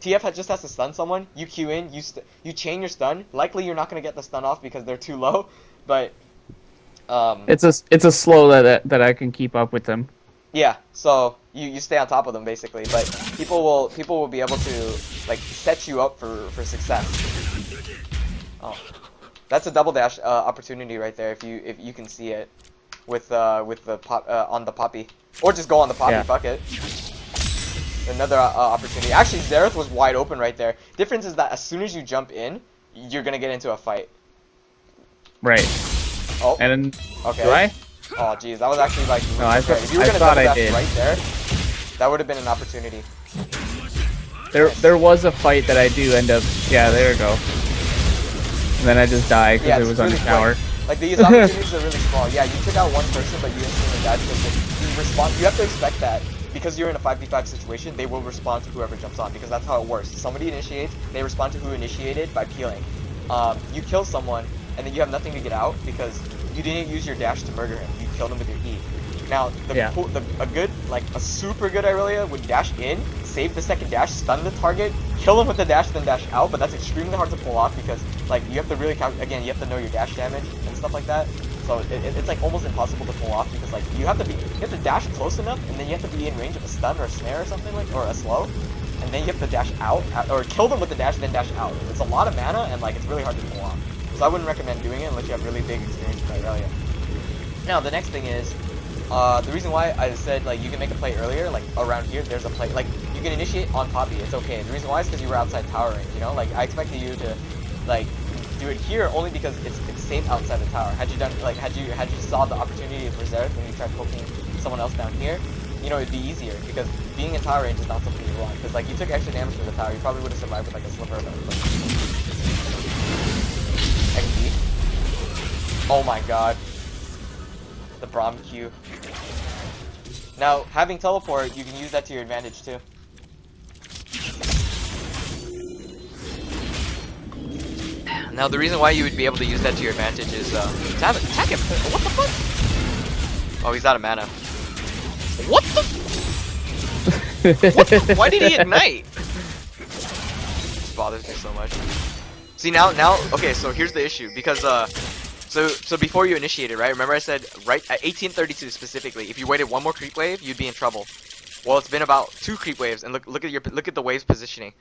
TF just has to stun someone. You Q in, you chain your stun. Likely you're not gonna get the stun off because they're too low, but it's a slow that I can keep up with them. yeah, so you stay on top of them basically, but people will be able to like set you up for success. Oh, that's a double dash opportunity right there if you can see it with the pop on the poppy, or just go on the poppy. Yeah. Fuck it. Another opportunity. Actually, Xerath was wide open right there. Difference is that as soon as you jump in, you're gonna get into a fight. Right. Oh. And okay. Do I? Oh jeez, that was actually like. No, I if you were gonna double dash right there, that would have been an opportunity. There was a fight that I do end up. Yeah, there we go. And then I just died because it was really on the tower. Like these opportunities are really small. Yeah, you took out one person, but you instantly died because you respond. You have to expect that because you're in a 5v5 situation, they will respond to whoever jumps on, because that's how it works. Somebody initiates, they respond to who initiated by peeling. You kill someone, and then you have nothing to get out because you didn't use your dash to murder him. You killed him with your E. Now, a super good Irelia would dash in, save the second dash, stun the target, kill him with the dash, then dash out. But that's extremely hard to pull off because, like, you have to really again, you have to know your dash damage and stuff like that. So it's like almost impossible to pull off because, like, you have to dash close enough, and then you have to be in range of a stun or a snare or something, like, or a slow, and then you have to dash out or kill them with the dash, then dash out. It's a lot of mana, and like it's really hard to pull off. So I wouldn't recommend doing it unless you have really big experience with Irelia. Now the next thing is, the reason why I said like you can make a play earlier, like around here, there's a play, like you can initiate on Poppy, it's okay. The reason why is because you were outside tower range, you know, like I expected you to like do it here only because it's safe outside the tower. Had you done like had you saw the opportunity for Xerath when you tried poking someone else down here, you know, it'd be easier because being in tower range is not something you want. Because like you took extra damage from the tower, you probably would have survived with like a sliver of it. XP. Oh my god. The Braum Q. Now, having teleport, you can use that to your advantage too. Now, the reason why you would be able to use that to your advantage is attack him. What the fuck? Oh, he's out of mana. What the? Why did he ignite? This bothers me so much. See now, okay. So here's the issue because so before you initiated, right? Remember I said right at 1832 specifically, if you waited one more creep wave, you'd be in trouble. Well, it's been about 2 creep waves, and look at the waves positioning.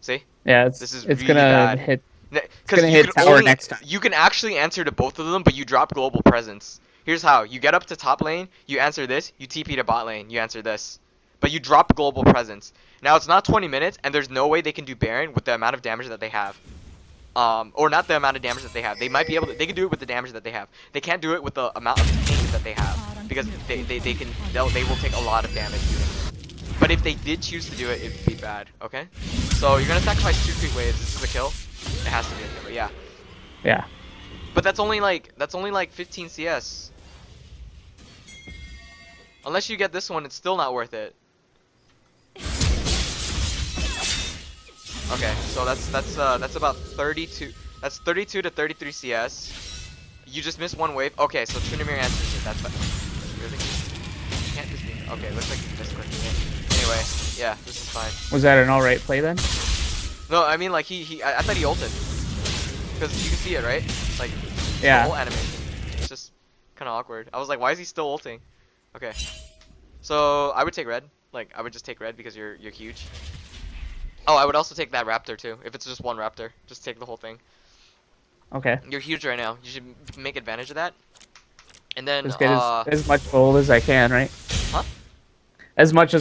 See? Yeah, this is it's really gonna bad. hit Because gonna hit tower next time. You can actually answer to both of them, but you drop global presence. Here's how: you get up to top lane, you answer this, you TP to bot lane, you answer this, but you drop global presence. Now it's not 20 minutes, and there's no way they can do Baron with the amount of damage that they have. Or not the amount of damage that they have. They might be able to. They can do it with the damage that they have. They can't do it with the amount of tank that they have because they will take a lot of damage doing it. But if they did choose to do it, it'd be bad. Okay. So you're gonna sacrifice 2 creep waves. This is a kill. It has to be a kill. But yeah. Yeah. But that's only like 15 CS. Unless you get this one, it's still not worth it. Okay, so that's about 32. That's 32 to 33 CS. You just missed 1 wave. Okay, so Trinamir answers it. That's fine. Really? You can't just be. Okay, looks like you missed clicking it. Anyway, yeah, this is fine. Was that an alright play then? No, I mean like I thought he ulted. Because you can see it, right? Like Yeah. the whole animation. It's just kind of awkward. I was like, why is he still ulting? Okay. So I would take red. Like I would just take red because you're huge. Oh, I would also take that raptor too. If it's just 1 raptor, just take the whole thing. Okay. You're huge right now. You should make advantage of that. And then Just get as much gold as I can, right? Huh? As much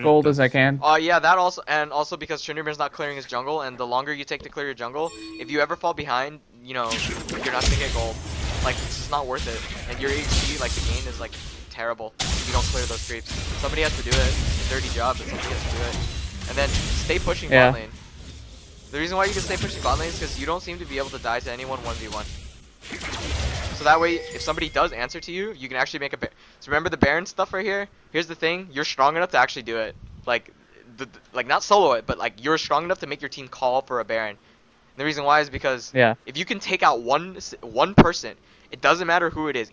gold as I can. Yeah, that also, and also because Trinimir's not clearing his jungle, and the longer you take to clear your jungle, if you ever fall behind, you know, you're not gonna get gold. Like, it's just not worth it. And your HP, like, the gain is, like, terrible if you don't clear those creeps. Somebody has to do it. It's a dirty job, but somebody has to do it. And then stay pushing bot lane. The reason why you can stay pushing bot lane is because you don't seem to be able to die to anyone 1v1. So that way, if somebody does answer to you, you can actually make a So remember the Baron stuff right here? Here's the thing, you're strong enough to actually do it. Like, like not solo it, but like you're strong enough to make your team call for a Baron. And the reason why is because if you can take out one person, it doesn't matter who it is.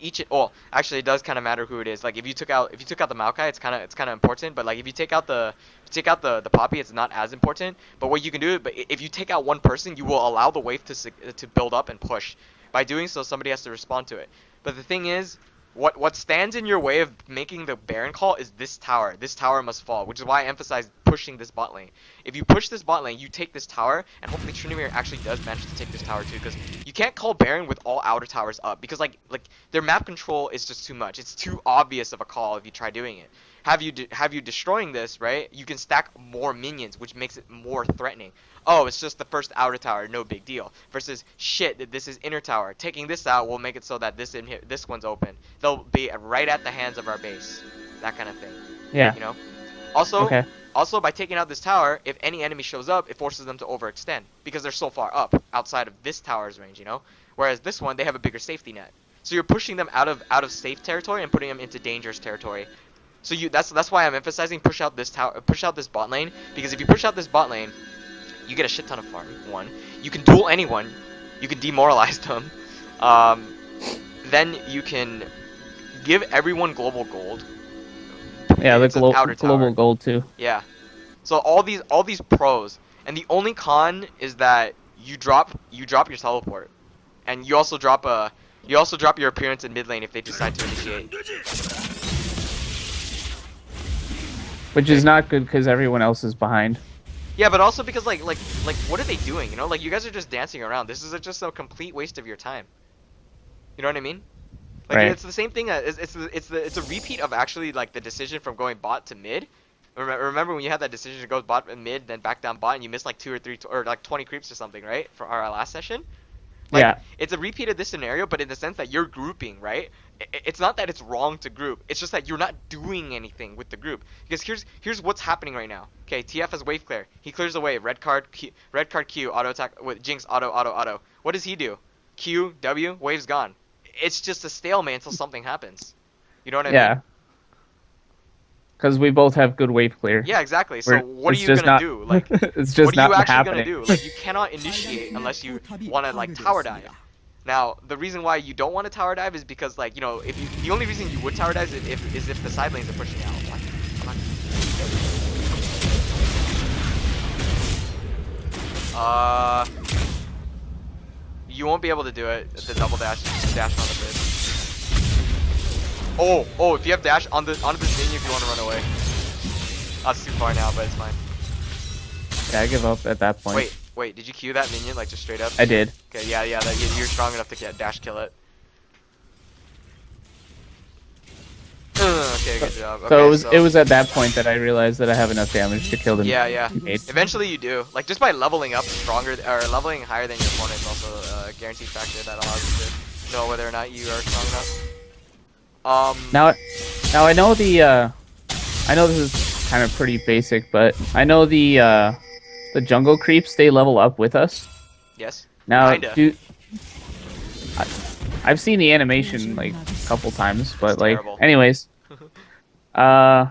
Actually it does kind of matter who it is. Like if you took out the Maokai, it's kind of important. But like if you take out the Poppy, it's not as important. But what you can do, if you take out one person, you will allow the wave to build up and push. By doing so, somebody has to respond to it. But the thing is, what stands in your way of making the Baron call is this tower. This tower must fall, which is why I emphasize pushing this bot lane. If you push this bot lane, you take this tower, and hopefully Trinamir actually does manage to take this tower too, because you can't call Baron with all outer towers up, because like their map control is just too much. It's too obvious of a call if you try doing it. Have you destroying this, right? You can stack more minions, which makes it more threatening. Oh, it's just the first outer tower, no big deal. Versus, shit, this is inner tower. Taking this out will make it so that this one's open. They'll be right at the hands of our base. That kind of thing. Yeah. You know? Also, by taking out this tower, if any enemy shows up, it forces them to overextend. Because they're so far up, outside of this tower's range, you know? Whereas this one, they have a bigger safety net. So you're pushing them out of safe territory and putting them into dangerous territory. So that's why I'm emphasizing push out this bot lane, because if you push out this bot lane, you get a shit ton of farm. 1, you can duel anyone, you can demoralize them, then you can give everyone global gold. Yeah, the global gold too. Yeah. So all these pros, and the only con is that you drop your teleport, and you also drop your appearance in mid lane if they decide to initiate. Which is not good because everyone else is behind. Yeah, but also because like what are they doing? You know, like you guys are just dancing around. This is just a complete waste of your time. You know what I mean? Like right. It's the same thing. It's a repeat of actually like the decision from going bot to mid. Remember when you had that decision to go bot and mid, then back down bot, and you missed like 2 or 3 or like 20 creeps or something, right? For our last session. Like, yeah. It's a repeat of this scenario, but in the sense that you're grouping, right? It's not that it's wrong to group. It's just that you're not doing anything with the group. Because here's what's happening right now. Okay, TF has wave clear. He clears the wave. Red card Q, auto attack with Jinx, auto. What does he do? Q, W, wave's gone. It's just a stalemate until something happens. You know what I mean? Yeah. Because we both have good wave clear. Yeah, exactly. So what are you gonna do? Like, it's just what are you not actually happening. gonna do? Like, you cannot initiate unless you want to like tower dive. Now, the reason why you don't want to tower dive is because, like, you know, the only reason you would tower dive is if the side lanes are pushing out. You won't be able to do it. The double dash on the bridge. Oh, if you have dash on this minion, if you want to run away. That's too far now, but it's fine. Yeah, I give up at that point. Wait, Wait, did you Q that minion like just straight up? I did. Okay, yeah, you're strong enough to get dash kill it. Okay, good job. So Okay, it was at that point that I realized that I have enough damage to kill the yeah. negate. Eventually you do. Like just by leveling up stronger or leveling higher than your opponent is also a guaranteed factor that allows you to know whether or not you are strong enough. Now I know I know this is kind of pretty basic, but I know the jungle creeps, they level up with us. Yes. Now Kinda. I've seen the animation like a couple times, but It's like terrible. anyways. Do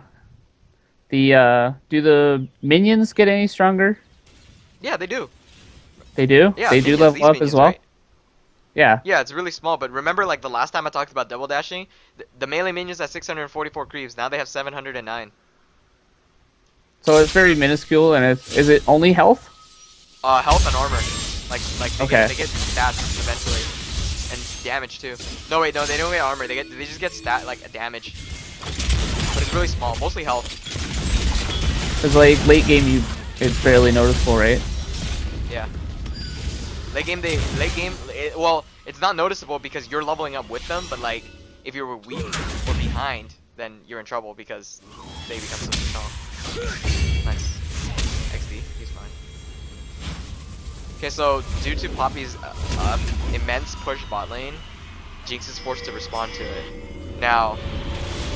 the minions get any stronger? Yeah, they do. They do? Yeah, They do minions, level these up minions, as well? right? Yeah. Yeah, it's really small, but remember like the last time I talked about double dashing, the melee minions had 644 creeps, now they have 709. So it's very minuscule, and is it only health? Health and armor. Like Okay. they get stats eventually. And damage too. No wait, no, they don't get armor, they just get damage. But it's really small, mostly health. Because like late game, it's barely noticeable, right? Yeah. Late game, well, it's not noticeable because you're leveling up with them, but like, if you're weak or behind, then you're in trouble because they become so strong. Nice. XD, he's fine. Okay, so due to Poppy's immense push bot lane, Jinx is forced to respond to it. Now,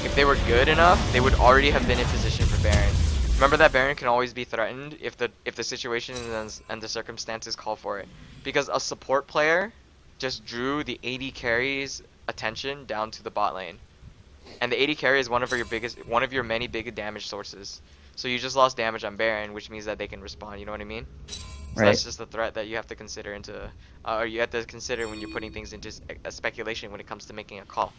if they were good enough, they would already have been in position for Baron. Remember that Baron can always be threatened if the situation and the circumstances call for it. Because a support player just drew the AD carry's attention down to the bot lane. And the AD carry is one of your many big damage sources. So you just lost damage on Baron, which means that they can respond, you know what I mean? So Right. that's just a threat that you have to consider or you have to consider when you're putting things into a speculation when it comes to making a call.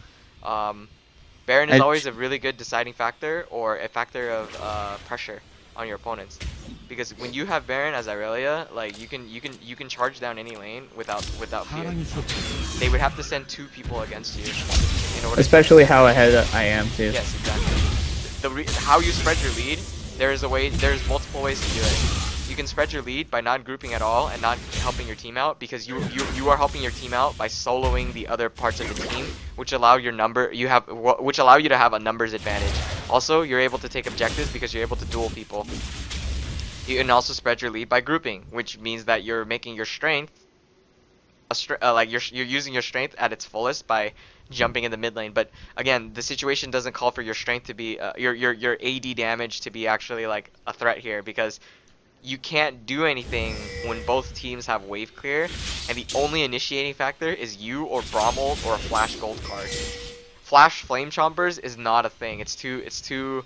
Baron is always a really good deciding factor or a factor of pressure on your opponents, because when you have Baron as Irelia, like you can charge down any lane without fear. They would have to send 2 people against you. You know what Especially how ahead I am too. Yes, exactly. How you spread your lead, there's multiple ways to do it. You can spread your lead by not grouping at all and not helping your team out, because you are helping your team out by soloing the other parts of the team, which allow you to have a numbers advantage. Also, you're able to take objectives because you're able to duel people. You can also spread your lead by grouping, which means that you're making your strength you're using your strength at its fullest by jumping in the mid lane. But again, the situation doesn't call for your strength to be your AD damage to be actually like a threat here, because you can't do anything when both teams have wave clear, and the only initiating factor is you or Bromold or a Flash Gold card. Flash Flame Chompers is not a thing. It's too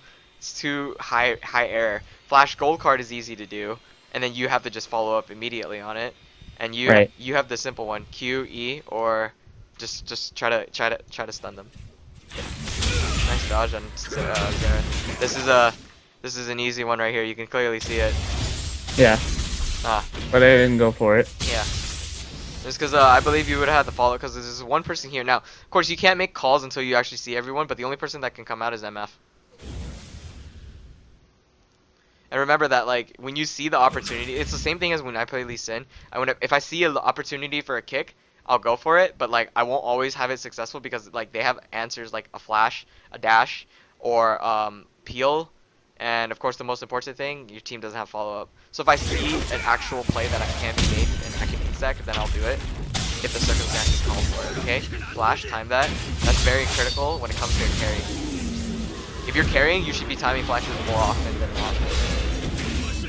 high error. Flash Gold card is easy to do, and then you have to just follow up immediately on it. And you have the simple one, Q, E, or just try to stun them. Nice dodge on Zera. This is an easy one right here. You can clearly see it. Yeah. But I didn't go for it. Yeah. Just because I believe you would have had to follow, because there's one person here. Now, of course, you can't make calls until you actually see everyone, but the only person that can come out is MF. And remember that, like, when you see the opportunity, it's the same thing as when I play Lee Sin. If I see an opportunity for a kick, I'll go for it, but like I won't always have it successful, because like they have answers like a flash, a dash, or peel. And of course, the most important thing, your team doesn't have follow-up. So if I see an actual play that can be made and I can insec, then I'll do it if the circumstances call for it. Okay, flash, time that. That's very critical when it comes to a carry. If you're carrying, you should be timing flashes more often than not.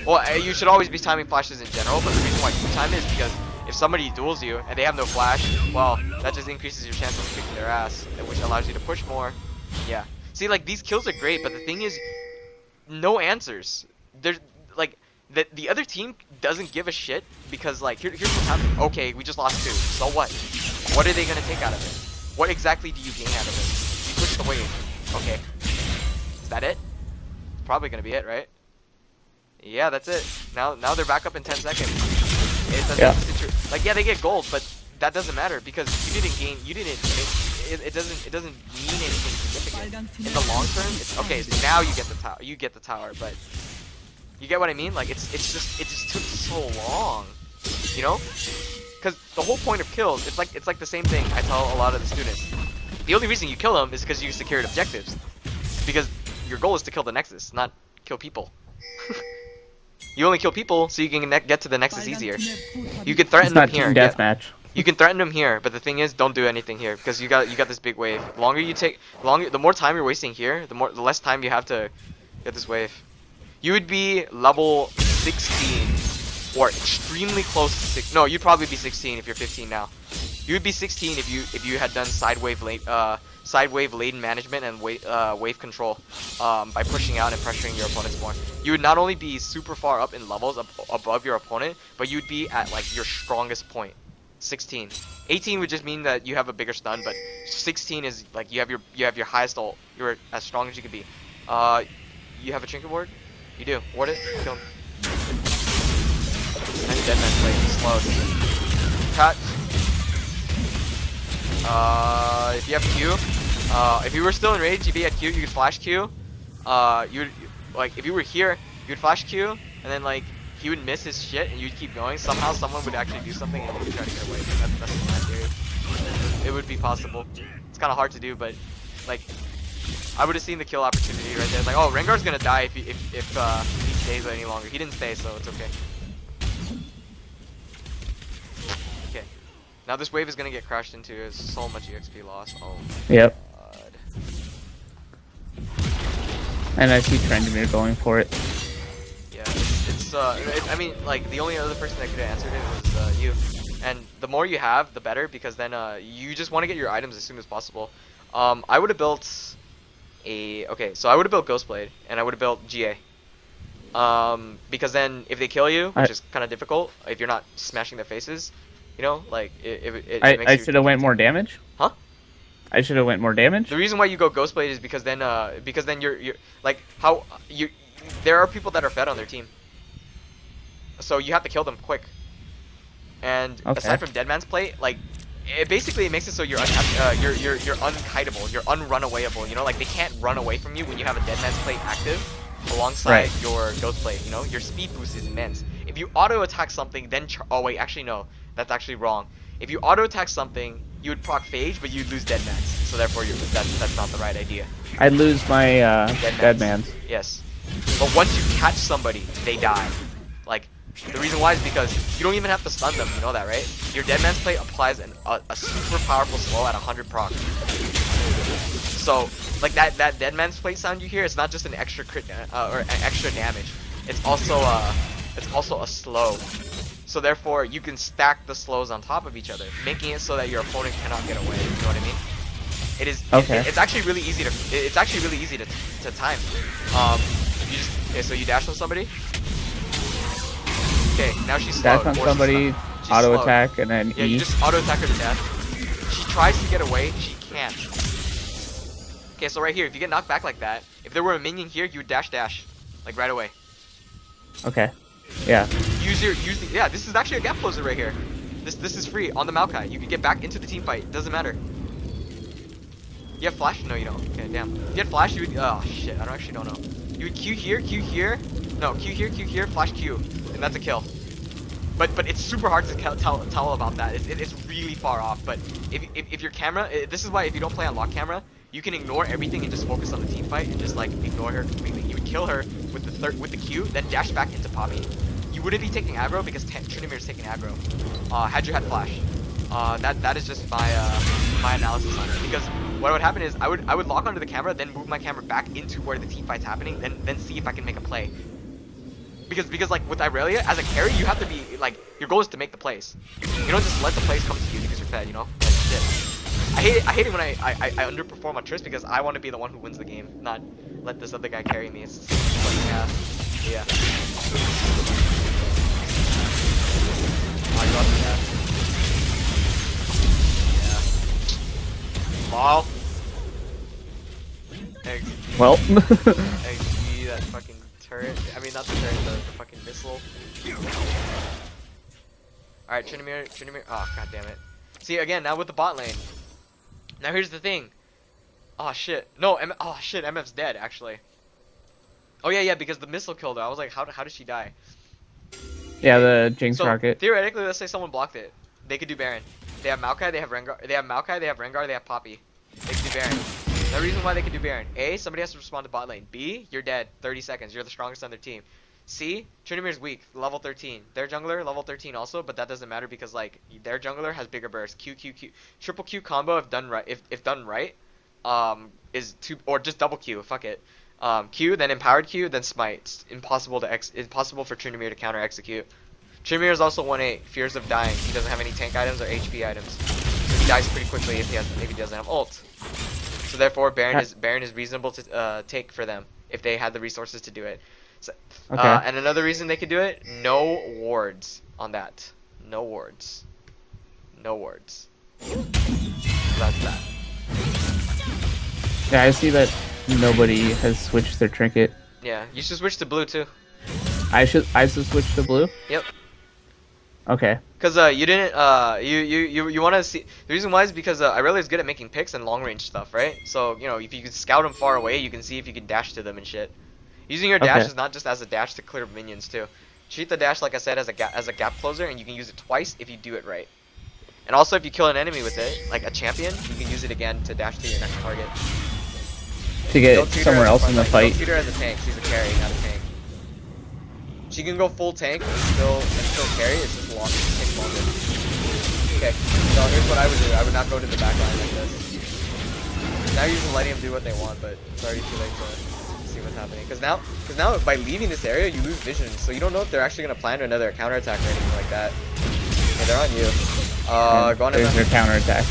Well, you should always be timing flashes in general, but the reason why you time it is because if somebody duels you and they have no flash, well, that just increases your chance of kicking their ass, which allows you to push more. Yeah. See, like, these kills are great, but the thing is, no answers. There's like the other team doesn't give a shit, because like here's what's happening. Okay, we just lost 2. So what? What are they gonna take out of it? What exactly do you gain out of it? You push the wave. Okay. Is that it? It's probably gonna be it, right? Yeah, that's it. Now they're back up in 10 seconds. Yeah, they get gold, but that doesn't matter because you didn't gain. It doesn't mean anything significant in the long term. It's okay. So now you get the tower. You get the tower, but you get what I mean? Like it just took so long. You know? Because the whole point of kills, it's like the same thing I tell a lot of the students. The only reason you kill them is because you secured objectives. Because your goal is to kill the Nexus, not kill people. You only kill people so you can get to the Nexus easier. You can threaten It's them not here. team Yeah. deathmatch. You can threaten them here, but the thing is, don't do anything here because you got this big wave. The more time you're wasting here, the less time you have to get this wave. You would be level 16 or extremely close to 6. No, you'd probably be 16 if you're 15 now. You would be 16 if you had done side wave laden management and wave control by pushing out and pressuring your opponents more. You would not only be super far up in levels above your opponent, but you'd be at like your strongest point. 16. 18 would just mean that you have a bigger stun, but 16 is like you have your highest ult. You're as strong as you can be. You have a trinket ward? You do. Ward it. Kill him. Nice dead man play. Slowed. Cut. If you have Q, if you were still in rage, if you had Q, you could flash Q. You'd like if you were here, you'd flash Q, and then like he would miss his shit, and you'd keep going. Somehow, someone would actually do something, and you would try to get away. That's my theory. It would be possible. It's kind of hard to do, but like I would have seen the kill opportunity right there. It's like, oh, Rengar's gonna die if he stays any longer. He didn't stay, so it's okay. Okay. Now this wave is gonna get crashed into. There's so much EXP loss. Oh my Yep. god. And I see Trendemir going for it. Yeah, I mean, like, the only other person that could have answered it was you. And the more you have, the better, because then you just want to get your items as soon as possible. I would have built so I would have built Ghostblade, and I would have built GA. Because then if they kill you, which is kind of difficult, if you're not smashing their faces, you know, like, it makes I should have went more damage? Huh? I should have went more damage? The reason why you go Ghostblade is because then you're like, there are people that are fed on their team. So you have to kill them quick. And aside from Deadman's Plate, like, it basically makes it so you're unkiteable, you're unrunawayable, you know, like they can't run away from you when you have a Deadman's Plate active alongside your Ghost Plate, you know, your speed boost is immense. If you auto attack something, then oh wait, actually no, that's actually wrong. If you auto attack something, you would proc Phage, but you'd lose Deadman's, so therefore that's not the right idea. I'd lose my Deadman's. Yes, but once you catch somebody, they die. Like, the reason why is because you don't even have to stun them, you know that, right? Your Deadman's Plate applies a super powerful slow at 100 proc. So, like that Deadman's Plate sound you hear, it's not just an extra crit or an extra damage. It's also a slow. So therefore, you can stack the slows on top of each other, making it so that your opponent cannot get away. You know what I mean? It is. Okay. It's actually really easy to. It's actually really easy to time. You just so you dash on somebody. Okay, now she's slowed. Dash on somebody, auto attack, and then yeah, E. you just auto attack her to death. She tries to get away, she can't. Okay, so right here, if you get knocked back like that, if there were a minion here, you would dash, like right away. Okay. Yeah. Yeah, this is actually a gap closer right here. This is free on the Maokai. You can get back into the team fight. Doesn't matter. You have flash? No, you don't. Okay, damn. If you had flash, you would. Oh shit, I actually don't know. You would Q here. No, Q here, flash Q, and that's a kill. But it's super hard to tell about that. It's really far off. But if your camera, this is why if you don't play on lock camera, you can ignore everything and just focus on the team fight and just like ignore her completely. You would kill her with the Q, then dash back into Poppy. You wouldn't be taking aggro because Trinimir is taking aggro. Had you had flash, that is just my analysis on it. Because what would happen is I would lock onto the camera, then move my camera back into where the team fight's happening, then see if I can make a play. Because like with Irelia, as a carry, you have to be like, your goal is to make the plays. You don't just let the plays come to you because you're fed, you know? Like shit. I hate it when I underperform on Triss because I want to be the one who wins the game, not let this other guy carry me. It's like, yeah. I got that. Yeah. Lol. Well. XG, that fucking turret. I mean, not the turret, the fucking missile. Alright, Trinimir. Oh, god damn it. See, again, now with the bot lane. Now here's the thing. Oh shit. No, oh shit, MF's dead, actually. Oh yeah, because the missile killed her. I was like, how did she die? Yeah, the Jinx So rocket. theoretically, let's say someone blocked it. They could do Baron. They have Maokai, they have Rengar, they have Maokai, they have Rengar, they have Poppy. They can do Baron. No reason why they can do Baron. A, somebody has to respond to bot lane. B, you're dead. 30 seconds. You're the strongest on their team. C, Trinimir's weak. Level 13. Their jungler, level 13 also, but that doesn't matter because like their jungler has bigger burst. Q Q Q. Triple Q combo if done right. If done right, is two or just double Q. Fuck it. Q, then empowered Q, then smite. It's impossible for Trinimir to counter execute. Trinimir is also 1-8, fears of dying. He doesn't have any tank items or HP items. So he dies pretty quickly if he doesn't have ult. So therefore Baron is reasonable to take for them if they had the resources to do it. So, Okay. And another reason they could do it, no wards on that. No wards. No wards. So that's that. Yeah, I see that nobody has switched their trinket. Yeah, you should switch to blue too. I should switch to blue? Yep. Okay. Cause you didn't you want to see the reason why is because Irelia is good at making picks and long range stuff, right? So you know if you can scout them far away, you can see if you can dash to them and shit. Using your dash Okay. is not just as a dash to clear minions too. Treat the dash like I said as a gap closer, and you can use it twice if you do it right. And also if you kill an enemy with it, like a champion, you can use it again to dash to your next target. To get Don't treat her somewhere as a else in the front line. fight. Don't treat her as a tank. She's a carry, not a tank. She can go full tank and still carry. It's just long. It takes longer. Okay. So here's what I would do. I would not go to the back line like this. Now you're just letting them do what they want, but it's already too late to see what's happening. Because now by leaving this area, you lose vision, so you don't know if they're actually gonna plan another counterattack or anything like that. Okay, they're on you. Go on. There's your counterattack.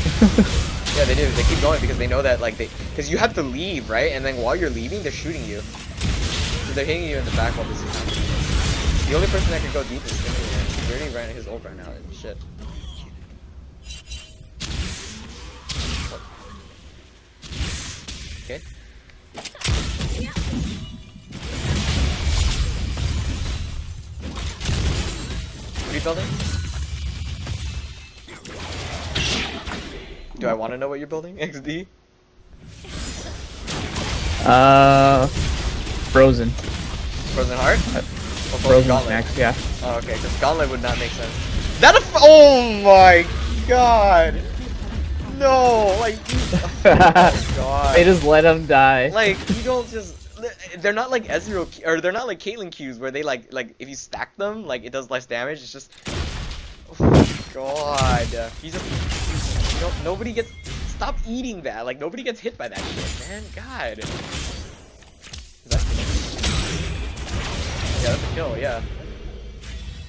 Yeah, they do. They keep going because they know that because you have to leave, right? And then while you're leaving, they're shooting you. So they're hitting you in the back while this is happening. The only person that can go deep is Timmy, man. He already ran his ult right now. Shit. Okay. What are you building? Do I want to know what you're building? XD? Frozen. Frozen Heart? Or Frozen Gauntlet? next, yeah. Oh, okay, because Gauntlet would not make sense. Oh my god! No, like, oh my god. They just let him die. Like, you don't just, they're not like Ezreal, or they're not like Caitlyn Qs where they like if you stack them, like, it does less damage, it's just, oh my god. You just, nobody gets, stop eating that, like, nobody gets hit by that shit, man, god. Yeah, that's a kill, yeah.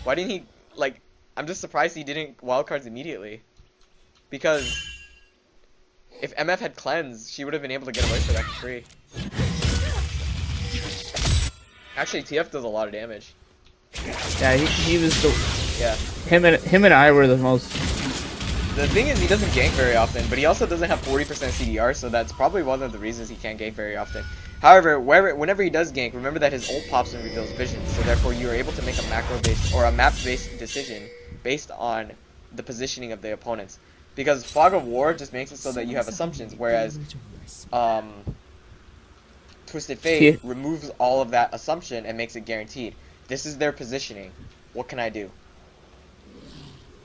Why didn't he, like, I'm just surprised he didn't wildcards immediately. Because if MF had cleanse, she would have been able to get away for that free. Actually, TF does a lot of damage. Yeah, he was the. Yeah. Him and I were the most. The thing is, he doesn't gank very often, but he also doesn't have 40% CDR, so that's probably one of the reasons he can't gank very often. However, whenever he does gank, remember that his ult pops and reveals vision, so therefore you are able to make a macro-based or a map-based decision based on the positioning of the opponents. Because Fog of War just makes it so that you have assumptions, whereas Twisted Fate removes all of that assumption and makes it guaranteed. This is their positioning. What can I do?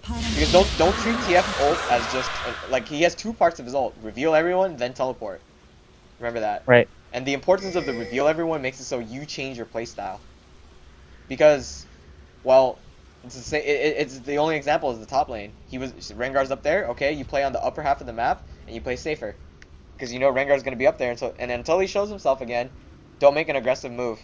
Because don't treat TF ult as just like he has two parts of his ult: reveal everyone, then teleport. Remember that. Right. And the importance of the reveal everyone makes it so you change your playstyle. Because, well, it's the only example is the top lane. Rengar's up there. Okay, you play on the upper half of the map and you play safer, because you know Rengar's gonna be up there until he shows himself again. Don't make an aggressive move.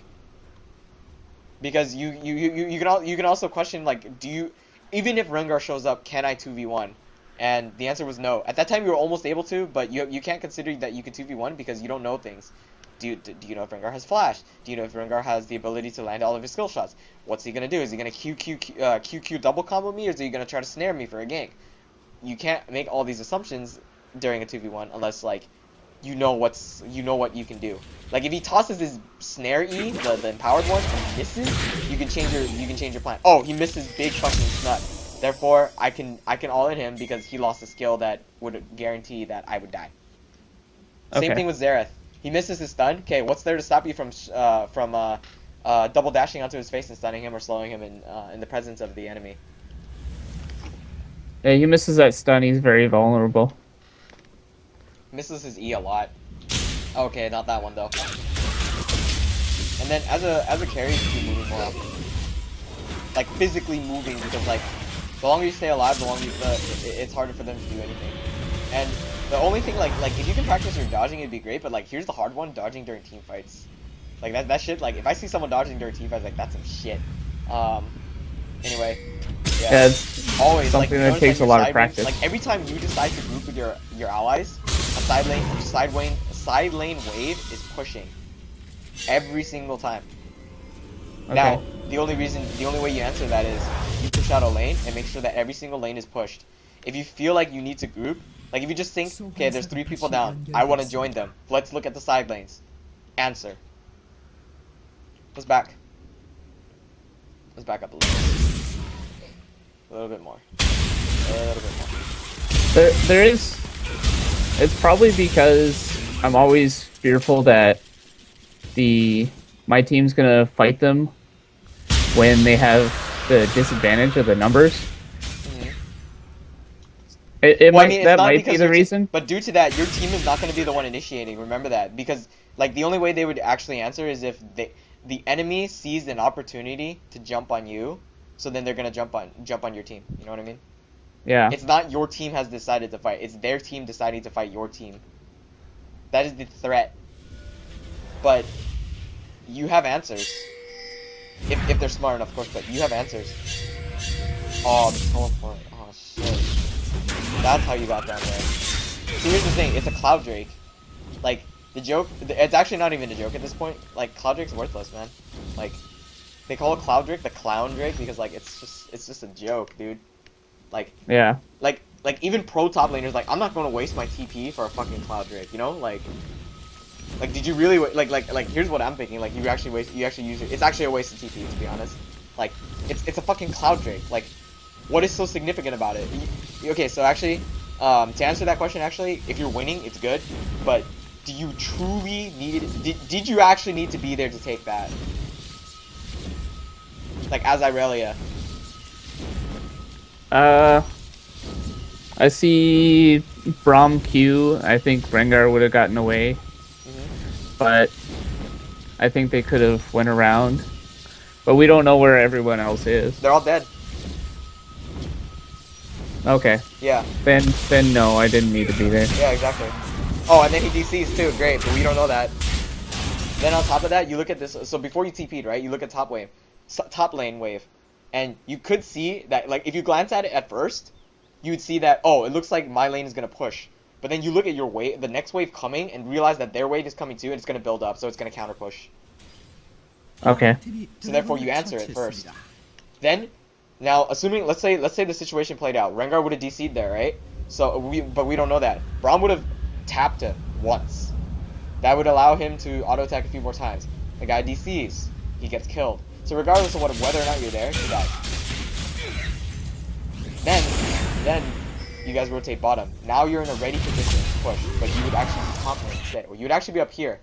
Because you can also question, like, even if Rengar shows up, can I 2v1? And the answer was no. At that time you were almost able to, but you can't consider that you could 2v1 because you don't know things. Do you know if Rengar has flash? Do you know if Rengar has the ability to land all of his skill shots? What's he gonna do? Is he gonna QQ double combo me, or is he gonna try to snare me for a gank? You can't make all these assumptions during a 2v1 unless, like, you know what you can do. Like, if he tosses his snare E, the empowered one, and misses, you can change your plan. Oh, he missed his big fucking snut. Therefore, I can all in him because he lost a skill that would guarantee that I would die. Same thing with Xerath. He misses his stun. Okay, what's there to stop you from double dashing onto his face and stunning him or slowing him in the presence of the enemy. Yeah, he misses that stun. He's very vulnerable. Misses his E a lot. Okay, not that one though. And then as a carry, you keep moving more often. Like physically moving, because like the longer you stay alive, the longer it's harder for them to do anything. And the only thing like if you can practice your dodging, it'd be great. But like here's the hard one: dodging during team fights. Like that shit. Like if I see someone dodging during team fights, like that's some shit. Anyway. Yeah, it's always something like, that takes a lot of side practice. Like every time you decide to group with your allies, a side lane wave is pushing. Every single time. Okay. Now, the only way you answer that is you push out a lane and make sure that every single lane is pushed. If you feel like you need to group, like if you just think, okay, there's 3 people down, I want to join them. Let's look at the side lanes. Answer. Let's back. Let's back up a little bit. A little bit more. A little bit more. There is. It's probably because I'm always fearful that my team's gonna fight them when they have the disadvantage of the numbers. Well, I mean, that might because be the reason. But due to that, your team is not going to be the one initiating. Remember that, because like the only way they would actually answer is if the enemy sees an opportunity to jump on you, so then they're gonna jump on your team. You know what I mean? Yeah. It's not your team has decided to fight. It's their team deciding to fight your team. That is the threat. But you have answers. If they're smart enough, of course. But you have answers. Oh, the teleport. Oh shit. That's how you got down there. See, here's the thing. It's a Cloud Drake. Like, the joke... It's actually not even a joke at this point. Like, Cloud Drake's worthless, man. Like, they call it Cloud Drake the Clown Drake because, like, it's just a joke, dude. Like... Yeah. Like, even pro top laners, like, I'm not going to waste my TP for a fucking Cloud Drake, you know? Like, did you really... Like, here's what I'm thinking. Like, you actually use it. It's actually a waste of TP, to be honest. Like, it's a fucking Cloud Drake. Like... What is so significant about it? Okay, so actually, to answer that question, actually, if you're winning, it's good. But do you truly need it? Did you actually need to be there to take that? Like, as Irelia. I see Braum Q. I think Rengar would have gotten away. But I think they could have went around. But we don't know where everyone else is. They're all dead. Okay. Yeah. Then no, I didn't need to be there. Yeah, exactly. Oh, and then he DCs too. Great, but we don't know that. Then on top of that, you look at this. So before you TP'd, right? You look at top wave, top lane wave, and you could see that. Like, if you glance at it at first, you would see that. Oh, it looks like my lane is gonna push. But then you look at your wave, the next wave coming, and realize that their wave is coming too, and it's gonna build up, so it's gonna counter push. Okay. So therefore, you answer it first. Then. Now, assuming, let's say the situation played out. Rengar would have DC'd there, right? But we don't know that. Braum would have tapped him once. That would allow him to auto attack a few more times. The guy DCs, he gets killed. So regardless of whether or not you're there, you die. Then you guys rotate bottom. Now you're in a ready position to push, but you would actually be top lane instead, or you would actually be up here,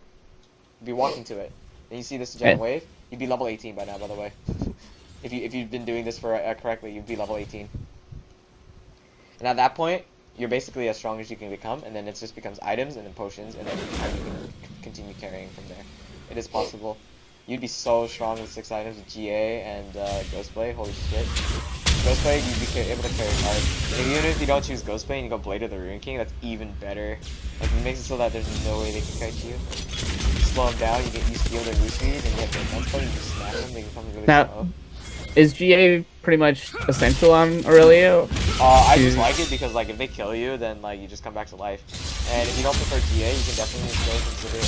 you'd be walking to it. Then you see this giant wave. You'd be level 18 by now, by the way. If you've been doing this for correctly, you'd be level 18. And at that point, you're basically as strong as you can become, and then it just becomes items and then potions, and then you can continue carrying from there. It is possible. You'd be so strong with 6 items with GA and Ghostblade. Holy shit. Ghostblade, you'd be able to carry hard. And even if you don't choose Ghostblade and you go Blade of the Ruin King, that's even better. Like, it makes it so that there's no way they can catch you. You slow them down, you steal their move speed, and you have their defense point, you just smash them, they become really slow. Is GA pretty much essential on Irelia? I just like it because, like, if they kill you, then, like, you just come back to life. And if you don't prefer GA, you can definitely still consider the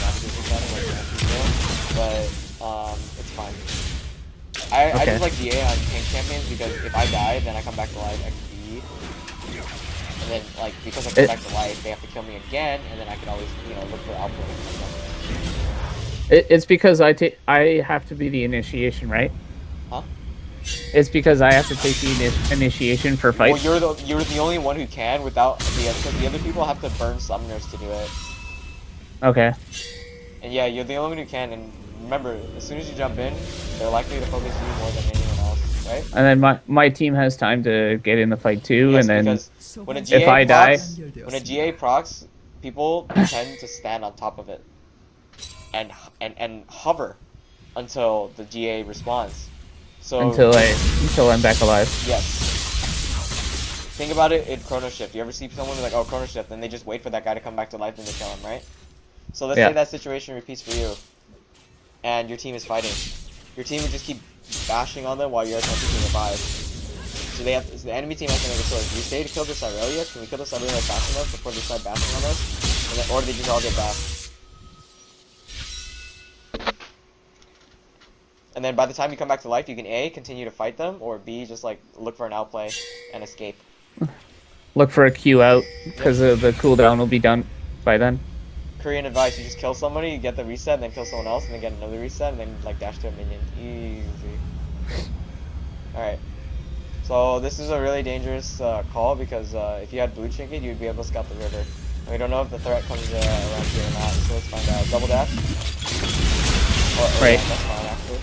navigation setting like Ramsey, but it's fine. I just like GA on tank champions because if I die, then I come back to life, I can beat. And then, like, because I come back to life, they have to kill me again, and then I can always, look for output. It's because I have to be the initiation, right? Huh? It's because I have to take the initiation for fights. Well, you're the only one who can without the other people have to burn summoners to do it. Okay. And yeah, you're the only one who can, and remember, as soon as you jump in, they're likely to focus you more than anyone else, right? And then my team has time to get in the fight too, Yes, and then because when a GA if I die, procs, when a GA procs, people tend to stand on top of it and hover until the GA responds. So until I'm back alive. yes. Think about it in Chrono Shift. You ever see someone like, oh, Chrono Shift, and they just wait for that guy to come back to life and they kill him, right? So let's say that situation repeats for you, and your team is fighting. Your team would just keep bashing on them while you're attempting to revive. So the enemy team has to make a choice. Do we stay to kill this Irelia? Can we kill this Irelia fast enough before they start bashing on us? And then, or do they just all get bashed? And then by the time you come back to life, you can A, continue to fight them, or B, just like look for an outplay and escape. Look for a Q out, because the cooldown will be done by then. Korean advice, you just kill somebody, you get the reset, then kill someone else, and then get another reset, and then like dash to a minion. Easy. Alright. So this is a really dangerous call, because if you had blue trinket, you'd be able to scout the river. We don't know if the threat comes around here or not, so let's find out. Double dash? Right. Yeah, that's fine, actually.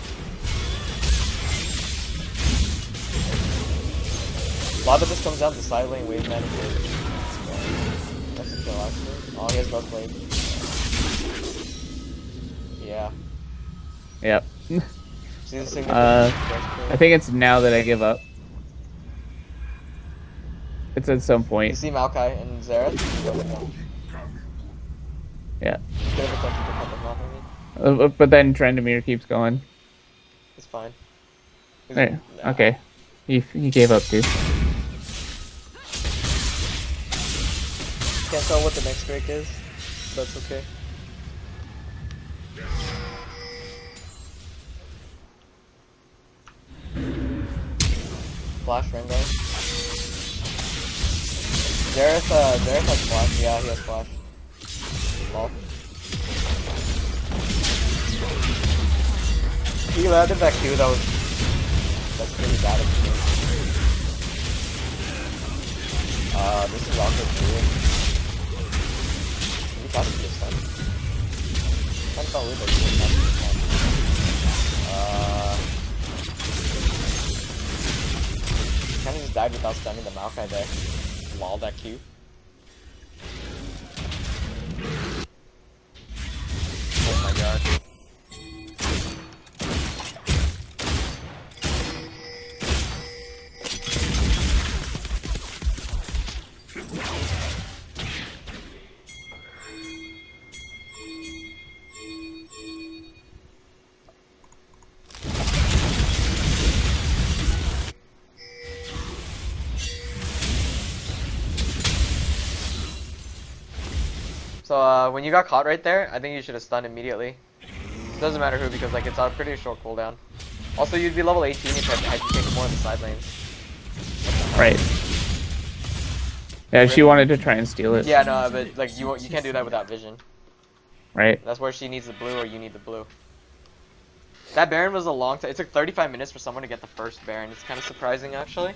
A lot of this comes down to side lane wave management. That's a kill, actually. Oh, he has both blades. Yeah. Yep. See the signature? I think it's now that I give up. It's at some You point. see Maokai and Xerath? Yeah. Could have attempted to cut them off, I mean. But then Trendemir keeps going. It's fine. Right. Okay. He gave up too. Can't tell what the next break is. That's okay. Flash Rengar. Xerath has flash. Yeah, he has flash. Lol. He landed that Q, that's pretty bad of me. This is awkward too. You thought it was fun. I felt weird that you were fun. Kinda just died without stunning the Maokai there. Lol, that Q. Oh my god. So when you got caught right there, I think you should have stunned immediately. Doesn't matter who, because like it's on a pretty short cooldown. Also, you'd be level 18 if you had to take more of the side lanes. Right. Yeah, she wanted to try and steal it. Yeah, no, but like you can't do that without vision. Right. That's where she needs the blue or you need the blue. That Baron was a long time. It took 35 minutes for someone to get the first Baron. It's kind of surprising actually.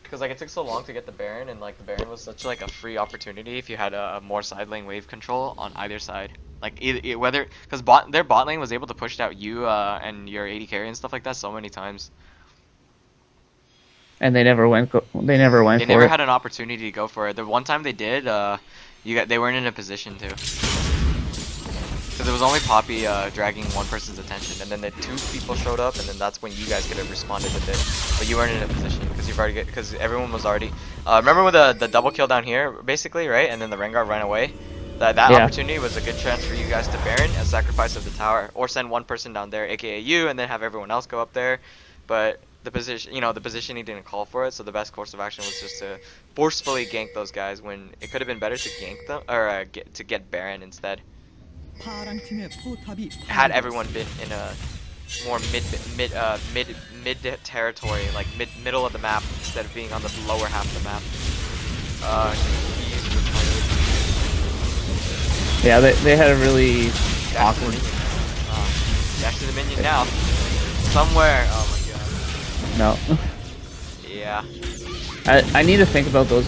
Because like it took so long to get the Baron, and like the Baron was such like a free opportunity if you had a more side lane wave control on either side. Like whether because their bot lane was able to push out you and your AD carry and stuff like that so many times. And they never went. They never went. They for never it. had an opportunity to go for it. The one time they did, they weren't in a position to. Because it was only Poppy dragging one person's attention, and then the two people showed up, and then that's when you guys could have responded with it. But you weren't in a position because everyone was already. Remember with the double kill down here, basically, right? And then the Rengar ran away. That opportunity was a good chance for you guys to Baron as sacrifice of the tower, or send one person down there, aka you, and then have everyone else go up there. But the position, the positioning didn't call for it, so the best course of action was just to forcefully gank those guys when it could have been better to gank them or to get Baron instead. Had everyone been in a more mid territory, like middle of the map, instead of being on the lower half of the map. Yeah, they had a really awkward. Dash to the minion now. Somewhere. Oh my god. No. Yeah. I need to think about those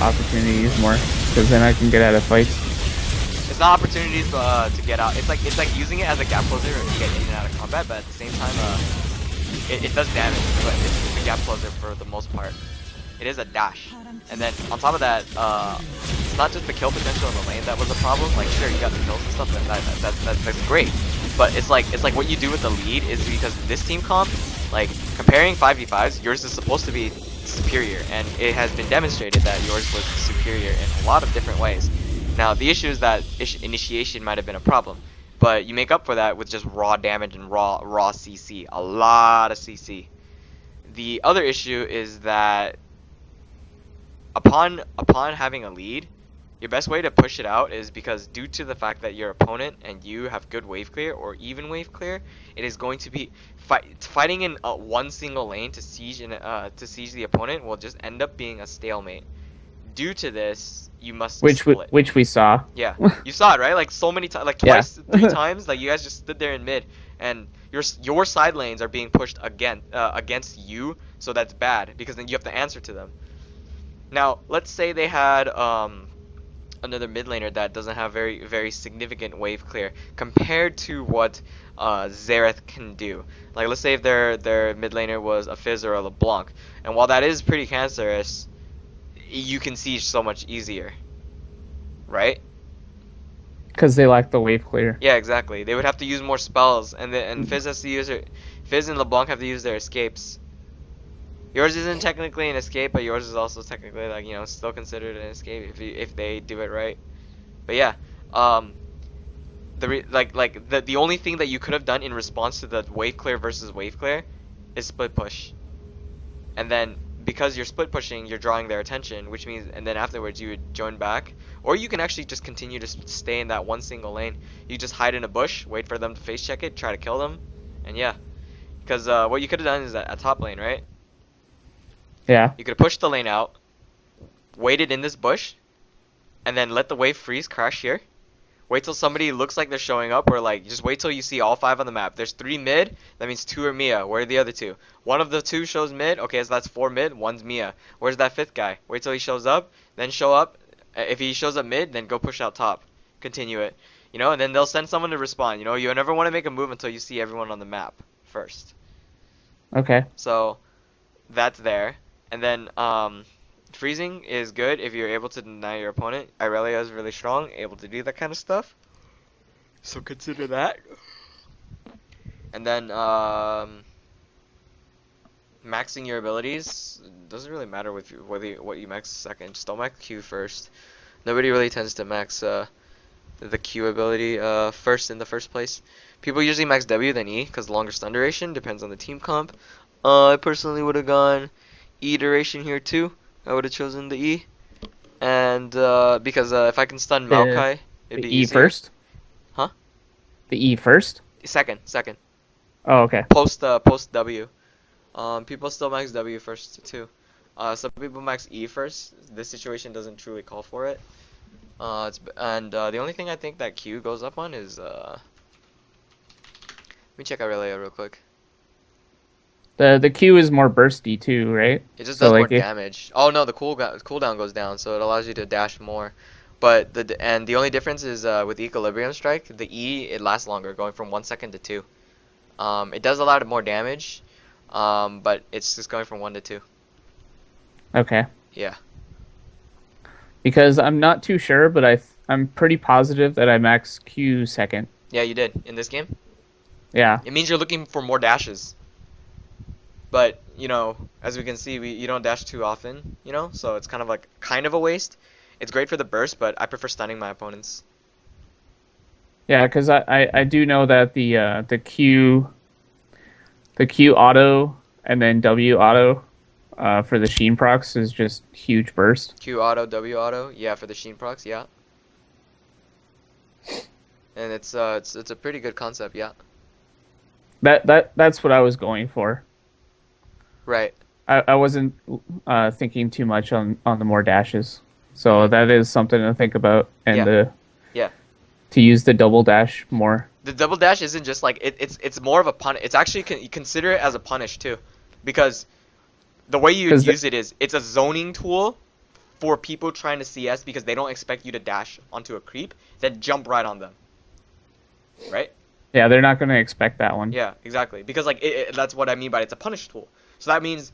opportunities more, because then I can get out of fights. not opportunities to get out. It's like using it as a gap closer to get in and out of combat, but at the same time, it does damage, but it's a gap closer for the most part. It is a dash, and then on top of that, it's not just the kill potential in the lane that was a problem. Like, sure, you got the kills and stuff, and that's great. But it's like what you do with the lead is because this team comp, like comparing 5v5s, yours is supposed to be superior, and it has been demonstrated that yours was superior in a lot of different ways. Now the issue is that initiation might have been a problem, but you make up for that with just raw damage and raw CC, a lot of CC. The other issue is that upon having a lead, your best way to push it out is because due to the fact that your opponent and you have good wave clear or even wave clear, it is going to be fighting in one single lane to siege the opponent will just end up being a stalemate. Due to this, you must split. Which we saw. Yeah, you saw it, right? Like so many times, like twice, 3 times. Like you guys just stood there in mid, and your side lanes are being pushed against you. So that's bad because then you have to answer to them. Now, let's say they had another mid laner that doesn't have very significant wave clear compared to what Xerath can do. Like let's say if their mid laner was a Fizz or a LeBlanc, and while that is pretty cancerous, you can siege so much easier, right? Because they lack the wave clear. Yeah, exactly. They would have to use more spells, and Fizz has to use Fizz and LeBlanc have to use their escapes. Yours isn't technically an escape, but yours is also technically like still considered an escape if they do it right. But yeah, the only thing that you could have done in response to the wave clear versus wave clear is split push, and then because you're split pushing, you're drawing their attention, which means, and then afterwards you would join back, or you can actually just continue to stay in that one single lane. You just hide in a bush, wait for them to face check it, try to kill them, and yeah, because what you could have done is at top lane, right? Yeah. You could have pushed the lane out, waited in this bush, and then let the wave freeze, crash here. Wait till somebody looks like they're showing up, or like just wait till you see all 5 on the map. There's 3 mid, that means 2 are Mia. Where are the other 2? One of the 2 shows mid, okay, so that's 4 mid, 1's Mia. Where's that 5th guy? Wait till he shows up, then show up. If he shows up mid, then go push out top. Continue it. And then they'll send someone to respond. You never want to make a move until you see everyone on the map first. Okay. So that's there. And then freezing is good if you're able to deny your opponent. Irelia is really strong, able to do that kind of stuff. So consider that. And then maxing your abilities doesn't really matter with what you max second. Just don't max Q first. Nobody really tends to max the Q ability first in the first place. People usually max W then E because longer stun duration depends on the team comp. I personally would have gone E duration here too. I would have chosen the E, and because if I can stun Maokai, it'd be E easier. first. Huh? The E first. Second. Oh, okay. Post W. People still max W first too. Some people max E first. This situation doesn't truly call for it. The only thing I think that Q goes up on is let me check Irelia real quick. The Q is more bursty too, right? It just So, does like, more damage. Oh no, the cooldown goes down, so it allows you to dash more. But the only difference is with Equilibrium Strike, the E it lasts longer, going from 1 second to 2. It does a lot more damage, but it's just going from 1 to 2. Okay. Yeah. Because I'm not too sure, but I'm pretty positive that I maxed Q second. Yeah, you did in this game. Yeah. It means you're looking for more dashes. But as we can see, you don't dash too often, so it's kind of a waste. It's great for the burst, but I prefer stunning my opponents. Yeah, because I do know that the Q auto and then W auto for the Sheen procs is just huge burst. Q auto, W auto, yeah, for the Sheen procs, yeah. And it's a pretty good concept, yeah. That's what I was going for. Right. I wasn't thinking too much on the more dashes, so that is something to think about, and to use the double dash more. The double dash isn't just like it's more of a punish. It's actually you consider it as a punish too, because the way you use it is it's a zoning tool for people trying to CS because they don't expect you to dash onto a creep, then jump right on them. Right? Yeah, they're not going to expect that one. Yeah, exactly. Because like that's what I mean by it's a punish tool. So that means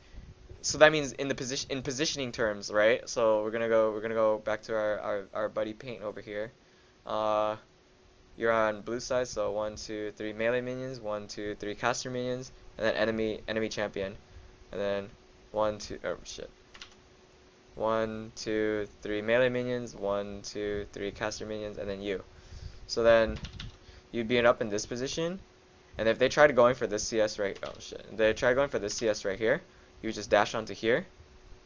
in the positioning terms, right? So we're gonna go back to our buddy Paint over here. You're on blue side, so 1, 2, 3 melee minions, 1, 2, 3 caster minions, and then enemy champion, and then 1, 2 oh shit. 1, 2, 3 melee minions, 1, 2, 3 caster minions, and then you. So then you'd be up in this position, and if they tried going for this CS right, oh shit, if they tried going for this CS right here, you just dash onto here,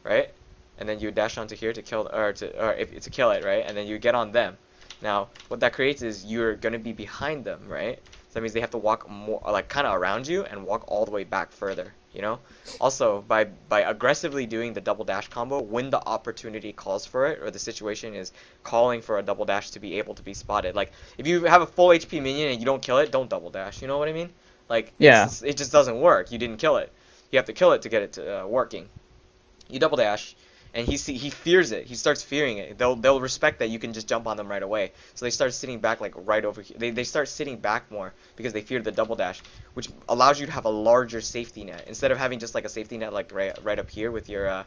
right? And then you dash onto here to kill, to kill it, right? And then you get on them. Now, what that creates is you're gonna be behind them, right? So that means they have to walk more, like kind of around you, and walk all the way back further. You know. Also, by aggressively doing the double dash combo when the opportunity calls for it, or the situation is calling for a double dash to be able to be spotted. Like if you have a full HP minion and you don't kill it, don't double dash. You know what I mean? Like yeah, it just doesn't work. You didn't kill it. You have to kill it to get it to working. You double dash, and he fears it. He starts fearing it. They'll respect that you can just jump on them right away. So they start sitting back like right over here. They start sitting back more because they fear the double dash, which allows you to have a larger safety net instead of having just like a safety net like right up here with your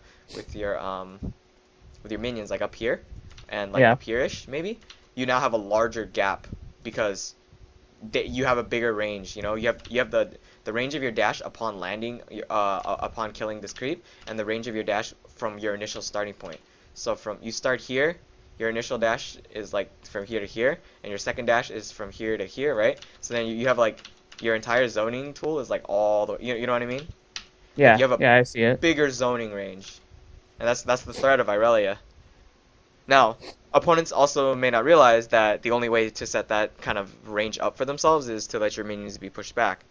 minions like up here and like up here-ish maybe. You now have a larger gap because you have a bigger range. You know, you have the range of your dash upon landing, upon killing this creep, and the range of your dash from your initial starting point. So from you start here, your initial dash is like from here to here, and your second dash is from here to here, right? So then you have like your entire zoning tool is like all the, you know what I mean? Yeah. Like you have a I see it. bigger zoning range, and that's the threat of Irelia. Now, opponents also may not realize that the only way to set that kind of range up for themselves is to let your minions be pushed back.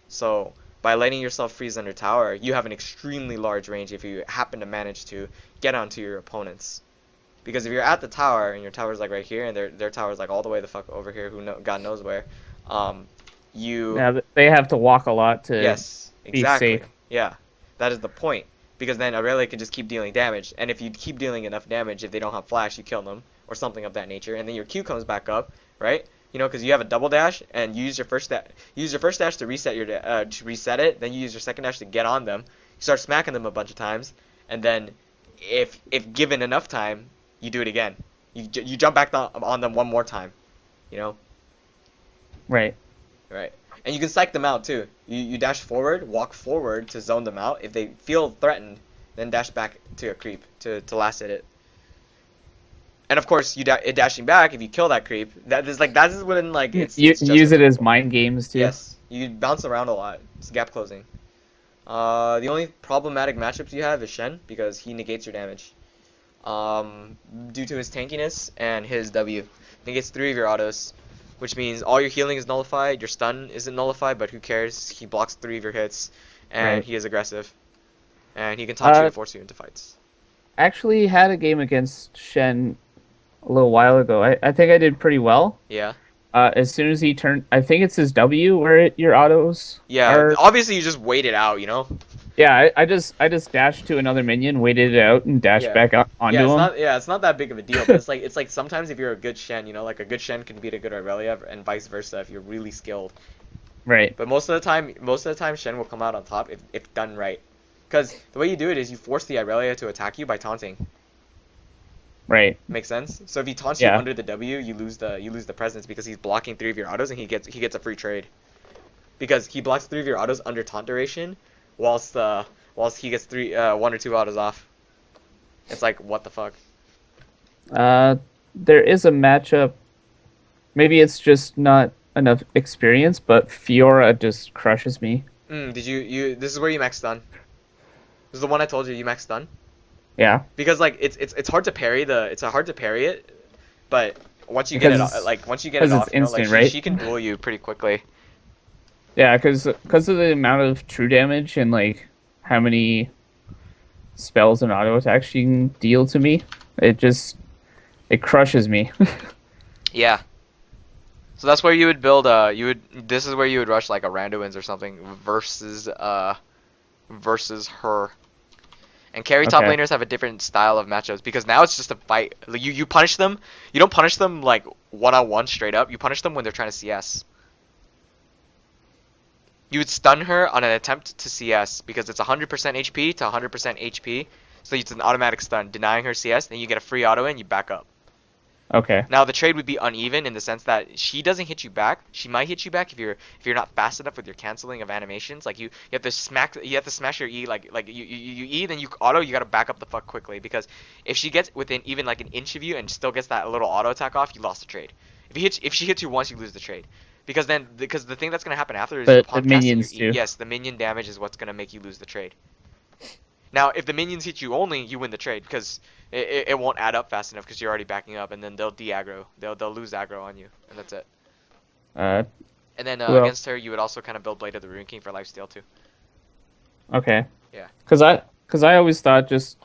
So by letting yourself freeze under tower, you have an extremely large range if you happen to manage to get onto your opponents. Because if you're at the tower and your tower's like right here and their tower's like all the way the fuck over here, God knows where, they have to walk a lot to exactly. be safe. Yeah, that is the point. Because then Irelia can just keep dealing damage, and if you keep dealing enough damage, if they don't have flash, you kill them or something of that nature, and then your Q comes back up, right? You know, because you have a double dash, and you use your first dash to reset your it. Then you use your second dash to get on them. You start smacking them a bunch of times, and then if given enough time, you do it again. You jump back on them one more time. You know. Right. Right. And you can psych them out too. You dash forward, walk forward to zone them out. If they feel threatened, then dash back to a creep to last hit it. And of course, dashing back, if you kill that creep, that is when like it's use it as mind games too. Yes, you bounce around a lot. It's gap closing. The only problematic matchups you have is Shen because he negates your damage. Due to his tankiness and his W, negates 3 of your autos. Which means all your healing is nullified, your stun isn't nullified, but who cares? He blocks 3 of your hits, and he is aggressive. And he can taunt you and force you into fights. I actually had a game against Shen a little while ago. I think I did pretty well. Yeah. As soon as he turned, I think it's his W where your autos. Yeah, obviously you just wait it out, you know. Yeah, I just dashed to another minion, waited it out, and dashed back onto him. It's not that big of a deal, but it's like sometimes if you're a good Shen, you know, like a good Shen can beat a good Irelia, and vice versa if you're really skilled. Right. But most of the time Shen will come out on top if done right, because the way you do it is you force the Irelia to attack you by taunting. Right. Makes sense. So if he taunts you under the W, you lose the presence because he's blocking 3 of your autos and he gets a free trade. Because he blocks 3 of your autos under taunt duration, whilst he gets 1 or 2 autos off. It's like what the fuck. There is a matchup. Maybe it's just not enough experience, but Fiora just crushes me. Did you? This is where you max stun. This is the one I told you max stun. Yeah. Because like it's hard to parry hard to parry it, but once you get it off, you know, like right? she can duel you pretty quickly. Yeah, because of the amount of true damage and like how many spells and auto attacks she can deal to me, it crushes me. Yeah. So that's where you would build this is where you would rush like a Randuin's or something versus her. And carry top Okay. laners have a different style of matchups because now it's just a fight. Like, you punish them. You don't punish them like one-on-one straight up. You punish them when they're trying to CS. You would stun her on an attempt to CS because it's 100% HP to 100% HP. So it's an automatic stun, denying her CS. Then you get a free auto and you back up. Okay. Now the trade would be uneven in the sense that she doesn't hit you back. She might hit you back if you're not fast enough with your canceling of animations. Like you have to smash your E like you E, then you auto, you gotta back up the fuck quickly, because if she gets within even like an inch of you and still gets that little auto attack off, you lost the trade. If she hits you once, you lose the trade. Because the thing that's gonna happen after is But the upon casting your minions E, too. yes, the minion damage is what's gonna make you lose the trade. Now, if the minions hit you only, you win the trade because it won't add up fast enough because you're already backing up, and then they'll de-aggro. They'll lose aggro on you, and that's it. Uh, And then well, against her, you would also kind of build Blade of the Rune King for lifesteal too. okay. Yeah. Cause I always thought just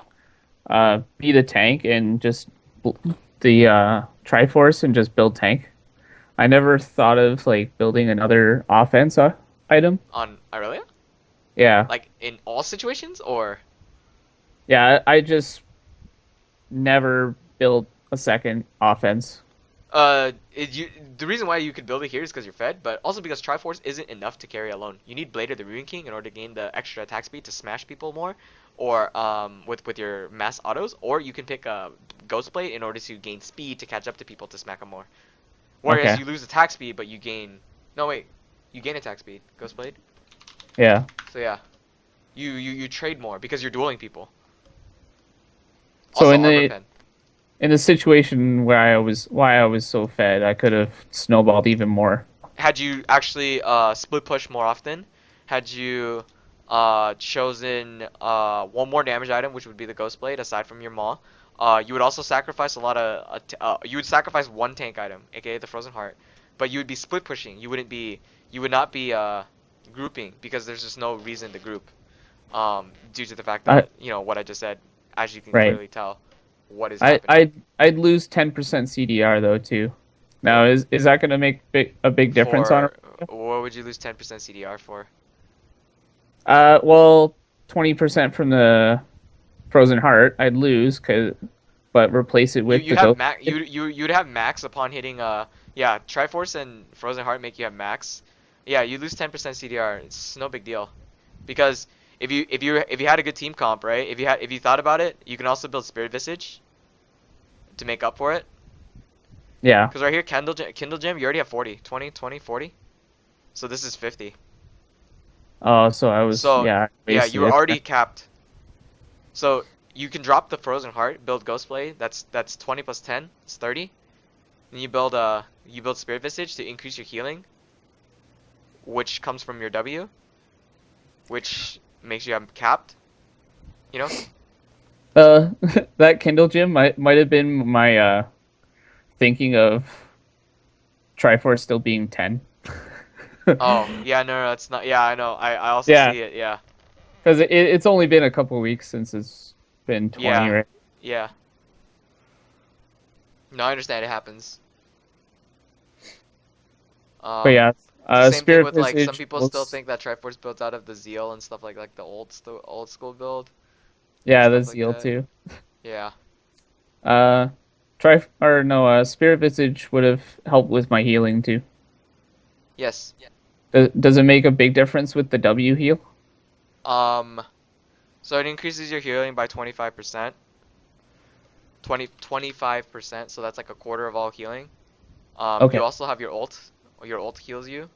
be the tank and just the Triforce and just build tank. I never thought of like building another offense item. On Irelia? Yeah. Like in all situations, or Yeah, I just never built a second offense. the reason why you could build it here is because you're fed, but also because Triforce isn't enough to carry alone. You need Blade of the Rune King in order to gain the extra attack speed to smash people more, or with your mass autos, or you can pick Ghost Blade in order to gain speed to catch up to people to smack them more. Whereas Okay. you lose attack speed, but you gain you gain attack speed. Ghost Blade. Yeah. So yeah, you trade more because you're dueling people. So Also, in armor the pen. in the situation where why I was so fed, I could have snowballed even more. Had you actually split push more often, had you chosen one more damage item, which would be the Ghost Blade, aside from your Maw, you would also sacrifice a lot of you would sacrifice one tank item, aka the Frozen Heart, but you would be split pushing. You would not be grouping because there's just no reason to group, due to the fact I that what I just said, as you can right. clearly tell, what is I happening. I'd lose 10% CDR though too. Now is that gonna make a big difference on For it? what would you lose 10% CDR for? Well, 20% from the Frozen Heart I'd lose, but replace it You with you the have Ghost. max you'd have max upon hitting yeah, Triforce and Frozen Heart make you have max. Yeah, you lose 10% CDR. It's no big deal. Because if you had a good team comp, right? If you thought about it, you can also build Spirit Visage to make up for it. Yeah. Because right here, Kindle Gem, you already have 40. 20, 20, 40. So this is 50. Oh, so I was So yeah, yeah, wasted you were it. already capped. So you can drop the Frozen Heart, build Ghost Blade. That's 20 plus 10. It's 30. Then you build Spirit Visage to increase your healing, which comes from your W, which makes you have capped. You know? That Kindle Gym might have been my thinking of Triforce still being 10. Oh yeah, no, it's not. Yeah, I know. I also Yeah, see it. Yeah, because it's only been a couple weeks since it's been 20, yeah, right? yeah. No, I understand it happens. But yeah, It's the same thing Spirit with like some Visage people still looks. think that Triforce builds out of the Zeal and stuff like the old school build and Yeah, the stuff like Zeal that. too. Yeah. Uh, Spirit Visage would have helped with my healing too. Yes. Does it make a big difference with the W heal? Um. So it increases your healing by 25%. 25%. So that's like a quarter of all healing. Okay, You also have your ult. Your ult heals you.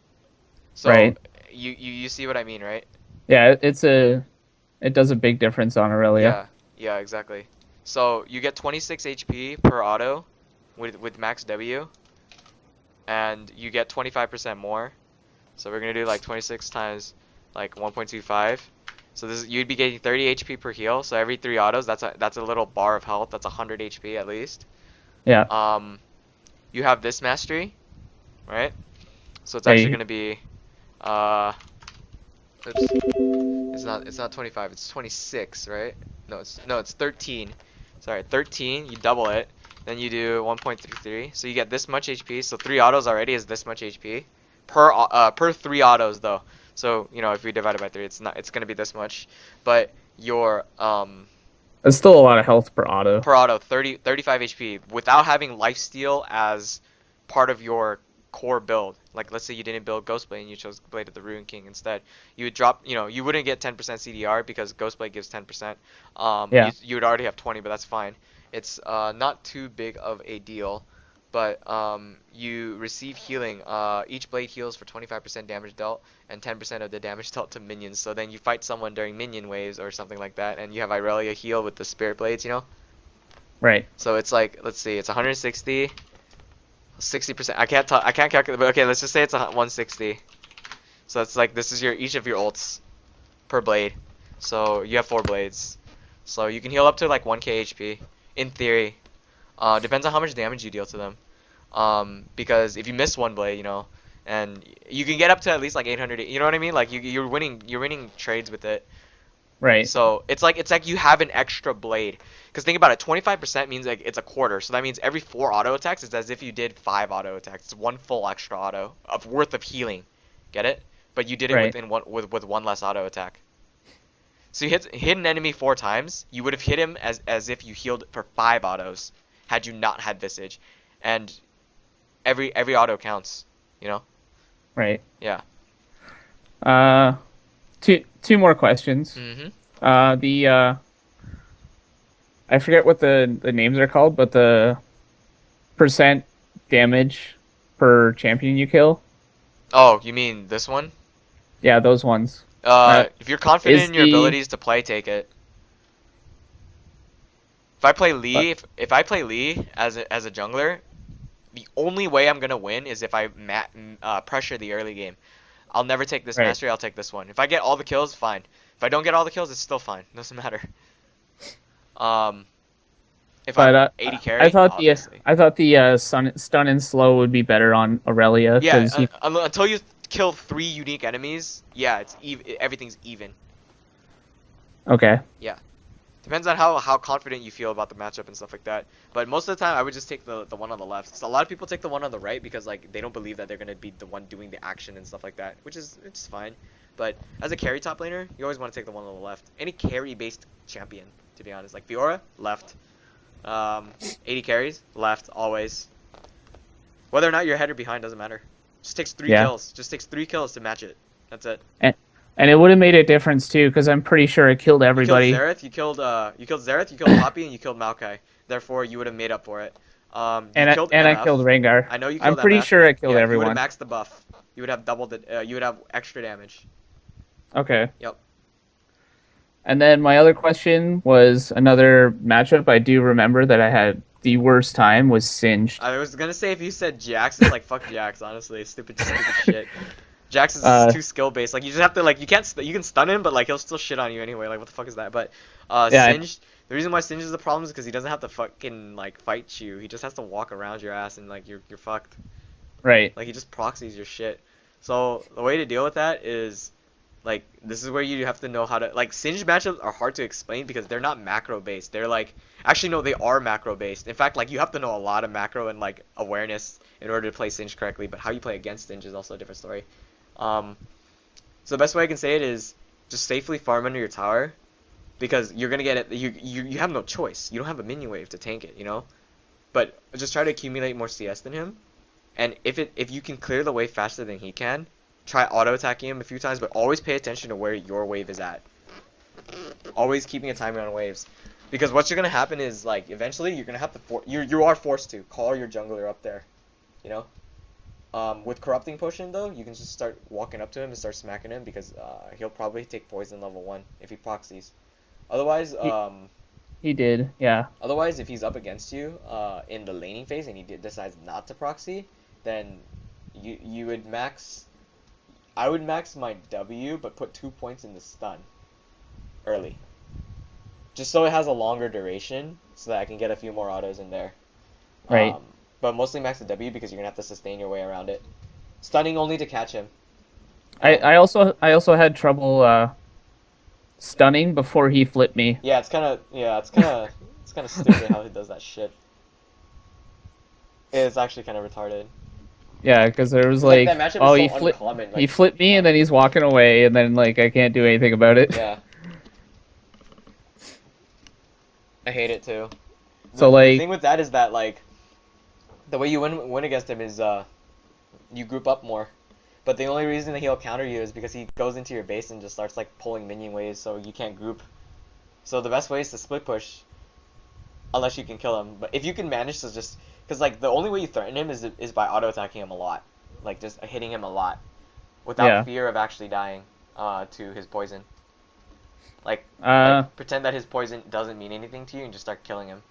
So right. you see what I mean, right? Yeah, it does a big difference on Irelia. Yeah. Yeah, exactly. So you get 26 HP per auto with max W, and you get 25% more. So we're gonna do like 26 times like 1.25. So you'd be getting 30 HP per heal. So every 3 autos, that's a little bar of health. That's 100 HP at least. Yeah, You have this mastery, right? So it's actually hey, gonna be uh, oops, it's not 25. It's 26, right? No, it's 13. Sorry, 13. You double it, then you do 1.33. So you get this much HP. So 3 autos already is this much HP per 3 autos though. So if we divide it by 3, it's gonna be this much. But your It's still a lot of health per auto. per auto, 35 HP, without having lifesteal as part of your core build. Like, let's say you didn't build Ghostblade and you chose Blade of the Ruin King instead. You would drop, you wouldn't get 10% CDR because Ghostblade gives 10%. Yeah. You would already have 20, but that's fine. It's not too big of a deal. But you receive healing. Each blade heals for 25% damage dealt and 10% of the damage dealt to minions. So then you fight someone during minion waves or something like that, and you have Irelia heal with the spirit blades, Right. So it's like, let's see, it's 160, 60%. I can't calculate, but okay, let's just say it's 160. So it's like this is each of your ults per blade. So you have 4 blades. So you can heal up to like 1k HP in theory. Depends on how much damage you deal to them. Because if you miss one blade, and you can get up to at least like 800. You know what I mean? Like you're winning trades with it. Right. So it's like you have an extra blade. Because think about it, 25% means like it's a quarter. So that means every 4 auto attacks is as if you did 5 auto attacks. It's 1 full extra auto of worth of healing. Get it? But you did it Right. within with 1 less auto attack. So you hit an enemy 4 times. You would have hit him as if you healed for 5 autos had you not had Visage. And every auto counts, Right. Yeah. Two more questions. Mm-hmm. I forget what the names are called, but the percent damage per champion you kill. Oh, you mean this one? Yeah, those ones. If you're confident is in your the- abilities to play, take it. If I play Lee, if I play Lee as a jungler, the only way I'm gonna win is if I pressure the early game. I'll never take this Right. mastery. I'll take this one. If I get all the kills, fine. If I don't get all the kills, it's still fine. Doesn't matter. If But I'm 80 carry, I thought obviously. the stun and slow would be better on Irelia Yeah, because until you kill 3 unique enemies, yeah, it's everything's even. okay. Yeah. Depends on how confident you feel about the matchup and stuff like that. But most of the time, I would just take the one on the left. So a lot of people take the one on the right because like they don't believe that they're gonna be the one doing the action and stuff like that, which is it's fine. But as a carry top laner, you always want to take the one on the left. Any carry-based champion, to be honest, like Fiora, left. 80 carries, left always. Whether or not you're ahead or behind doesn't matter. Just takes 3 kills. Just takes 3 kills to match it. That's it. And it would have made a difference too, because I'm pretty sure it killed everybody. You killed Xerath, you killed Xerath, you killed Poppy, and you killed Maokai. Therefore, you would have made up for it. And I killed Rengar. I know you killed I'm pretty MF. sure I killed You would everyone. have maxed the buff. You would have doubled it. You would have extra damage. Okay. Yep. And then my other question was another matchup I do remember that I had the worst time was Singed. I was gonna say if you said Jax, it's like fuck Jax. Honestly, stupid shit. Jax is too skill based. Like you just have to like you can stun him, but like he'll still shit on you anyway. Like what the fuck is that? But Singed. The reason why Singed is the problem is because he doesn't have to fucking like fight you. He just has to walk around your ass and like you're fucked. Right. Like he just proxies your shit. So the way to deal with that is like this is where you have to know how to like Singed matchups are hard to explain because they're not macro based. They're like actually no, they are macro based. In fact, like you have to know a lot of macro and like awareness in order to play Singed correctly. But how you play against Singed is also a different story. So the best way I can say it is just safely farm under your tower, because you're gonna get it. You have no choice. You don't have a minion wave to tank it, But just try to accumulate more CS than him, and if you can clear the wave faster than he can, try auto attacking him a few times. But always pay attention to where your wave is at. Always keeping a timer on waves, because what's gonna happen is like eventually you're gonna have to you are forced to call your jungler up there, With Corrupting Potion, though, you can just start walking up to him and start smacking him because he'll probably take poison level 1 if he proxies. Otherwise, He did, yeah. Otherwise, if he's up against you in the laning phase and he decides not to proxy, then you would max. I would max my W, but put 2 points in the stun early, just so it has a longer duration, so that I can get a few more autos in there. Right. But mostly max the W because you're gonna have to sustain your way around it. Stunning only to catch him. I also had trouble stunning before he flipped me. Yeah, it's kind of stupid how he does that shit. It's actually kind of retarded. Yeah, because there was Like, like, that matchup is oh, so uncommon, he like- flipped me and then he's walking away and then like I can't do anything about it. Yeah. I hate it too. So The like, thing with that is that like the way you win against him is you group up more. But the only reason that he'll counter you is because he goes into your base and just starts like pulling minion waves so you can't group. So the best way is to split push unless you can kill him. But if you can manage to just because like the only way you threaten him is by auto attacking him a lot. Like just hitting him a lot without yeah. fear of actually dying to his poison. Like Uh, pretend that his poison doesn't mean anything to you and just start killing him.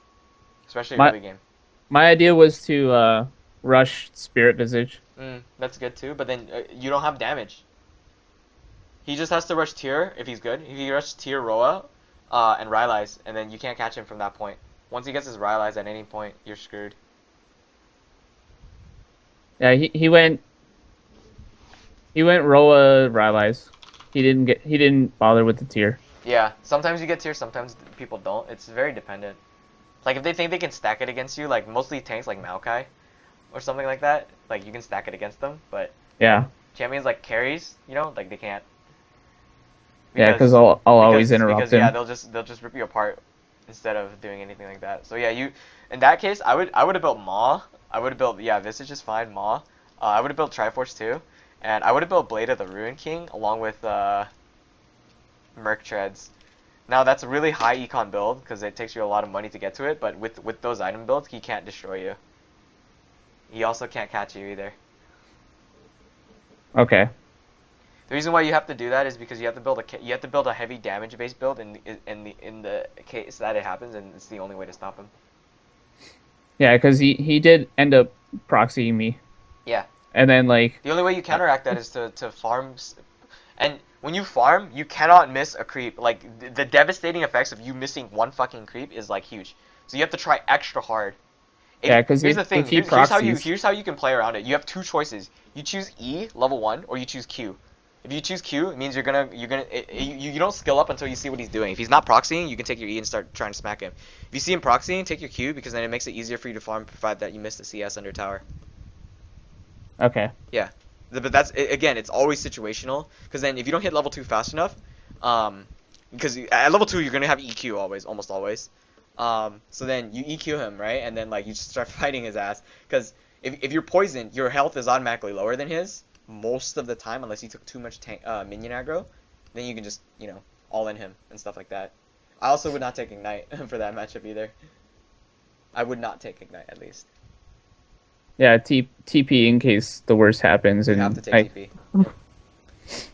Especially my early game. my idea was to rush Spirit Visage. That's good too, but then you don't have damage. He just has to rush tier if he's good. If he rushes tier Roa and Rylai's, and then you can't catch him from that point. Once he gets his Rylai's at any point, you're screwed. Yeah, he went Roa Rylai's. He didn't bother with the tier. Yeah, sometimes you get tier, sometimes people don't. It's very dependent. Like if they think they can stack it against you, like mostly tanks like Maokai or something like that, like you can stack it against them, but Yeah. champions like carries, you know, like they can't. Yeah, because I'll always interrupt because him. yeah, they'll just rip you apart instead of doing anything like that. So yeah, you in that case, I would have built Maw. I would have built Visage is fine, Maw. I would have built Triforce too, and I would have built Blade of the Ruin King along with Merc Treads. Now that's a really high econ build because it takes you a lot of money to get to it, but with those item builds, he can't destroy you. He also can't catch you either. Okay. The reason why you have to do that is because you have to build a heavy damage based build in the case that it happens, and it's the only way to stop him. Yeah, because he did end up proxying me. Yeah. And then like The only way you counteract that is to farm, and when you farm, you cannot miss a creep. Like the devastating effects of you missing one fucking creep is like huge. So you have to try extra hard. Yeah, because here's the thing. if he Here's how you can play around it. You have two choices. You choose E level 1 or you choose Q. If you choose Q, it means you don't skill up until you see what he's doing. If he's not proxying, you can take your E and start trying to smack him. If you see him proxying, take your Q because then it makes it easier for you to farm, provided that you miss the CS under tower. Okay. Yeah, but that's again, it's always situational. Because then if you don't hit level 2 fast enough, because at level 2 you're gonna have EQ almost always. So then you EQ him, right, and then like you just start fighting his ass. Because if you're poisoned, your health is automatically lower than his most of the time, unless you took too much minion aggro. Then you can just all in him and stuff like that. I also would not take ignite for that matchup either. I would not take ignite at least. Yeah, TP in case the worst happens, and You have to take TP.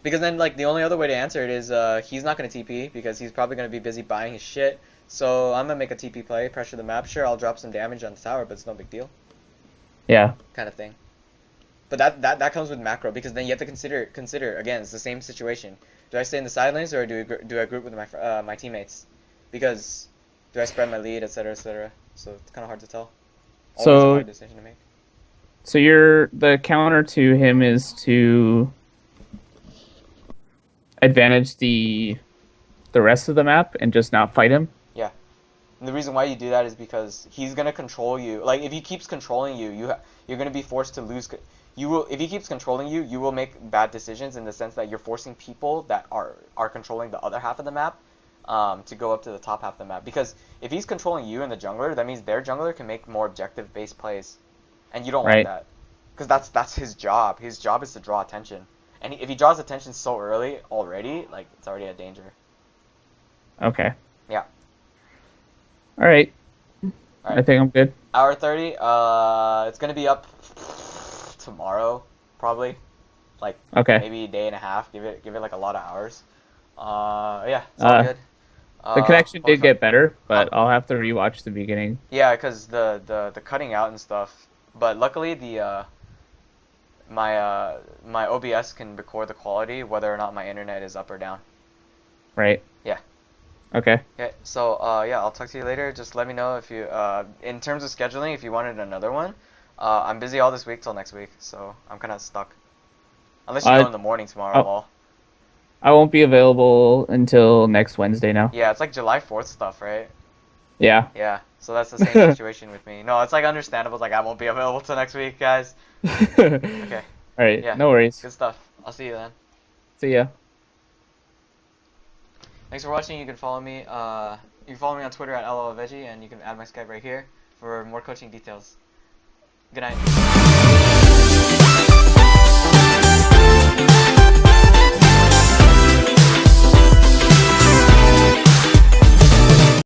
Because then, like, the only other way to answer it is he's not going to TP because he's probably going to be busy buying his shit. So I'm going to make a TP play, pressure the map. Sure, I'll drop some damage on the tower, but it's no big deal. Yeah. Kind of thing. But that comes with macro because then you have to consider again, it's the same situation. Do I stay in the side lanes or do I group with my teammates? Because do I spread my lead, etc., etc. So it's kind of hard to tell. Always a hard decision to make. So the counter to him is to advantage the rest of the map and just not fight him. Yeah, and the reason why you do that is because he's gonna control you. Like if he keeps controlling you, you're gonna be forced to lose. If he keeps controlling you, you will make bad decisions in the sense that you're forcing people that are controlling the other half of the map to go up to the top half of the map. Because if he's controlling you and the jungler, that means their jungler can make more objective-based plays. And you don't want that, because that's his job. His job is to draw attention, and if he draws attention so early already, like it's already a danger. Okay. Yeah. All right. I think I'm good. Hour 30. It's gonna be up tomorrow, probably. Like maybe a day and a half. Give it like a lot of hours. Yeah, it's all good. The connection did get better, but I'll have to rewatch the beginning. Yeah, because the cutting out and stuff. But luckily, my OBS can record the quality whether or not my internet is up or down. Right. Yeah. Okay. Okay. So yeah, I'll talk to you later. Just let me know if you in terms of scheduling, if you wanted another one. I'm busy all this week till next week, so I'm kind of stuck. Unless you go in the morning tomorrow, Lol. I won't be available until next Wednesday now. Yeah, it's like July 4th stuff, right? Yeah. Yeah, so that's the same situation with me. No, it's like understandable. It's like I won't be available till next week, guys. Okay. All right. Yeah. No worries. Good stuff. I'll see you then. See ya. Thanks for watching. You can follow me You can follow me on Twitter at LLVeggie, and you can add my Skype right here for more coaching details. Good night.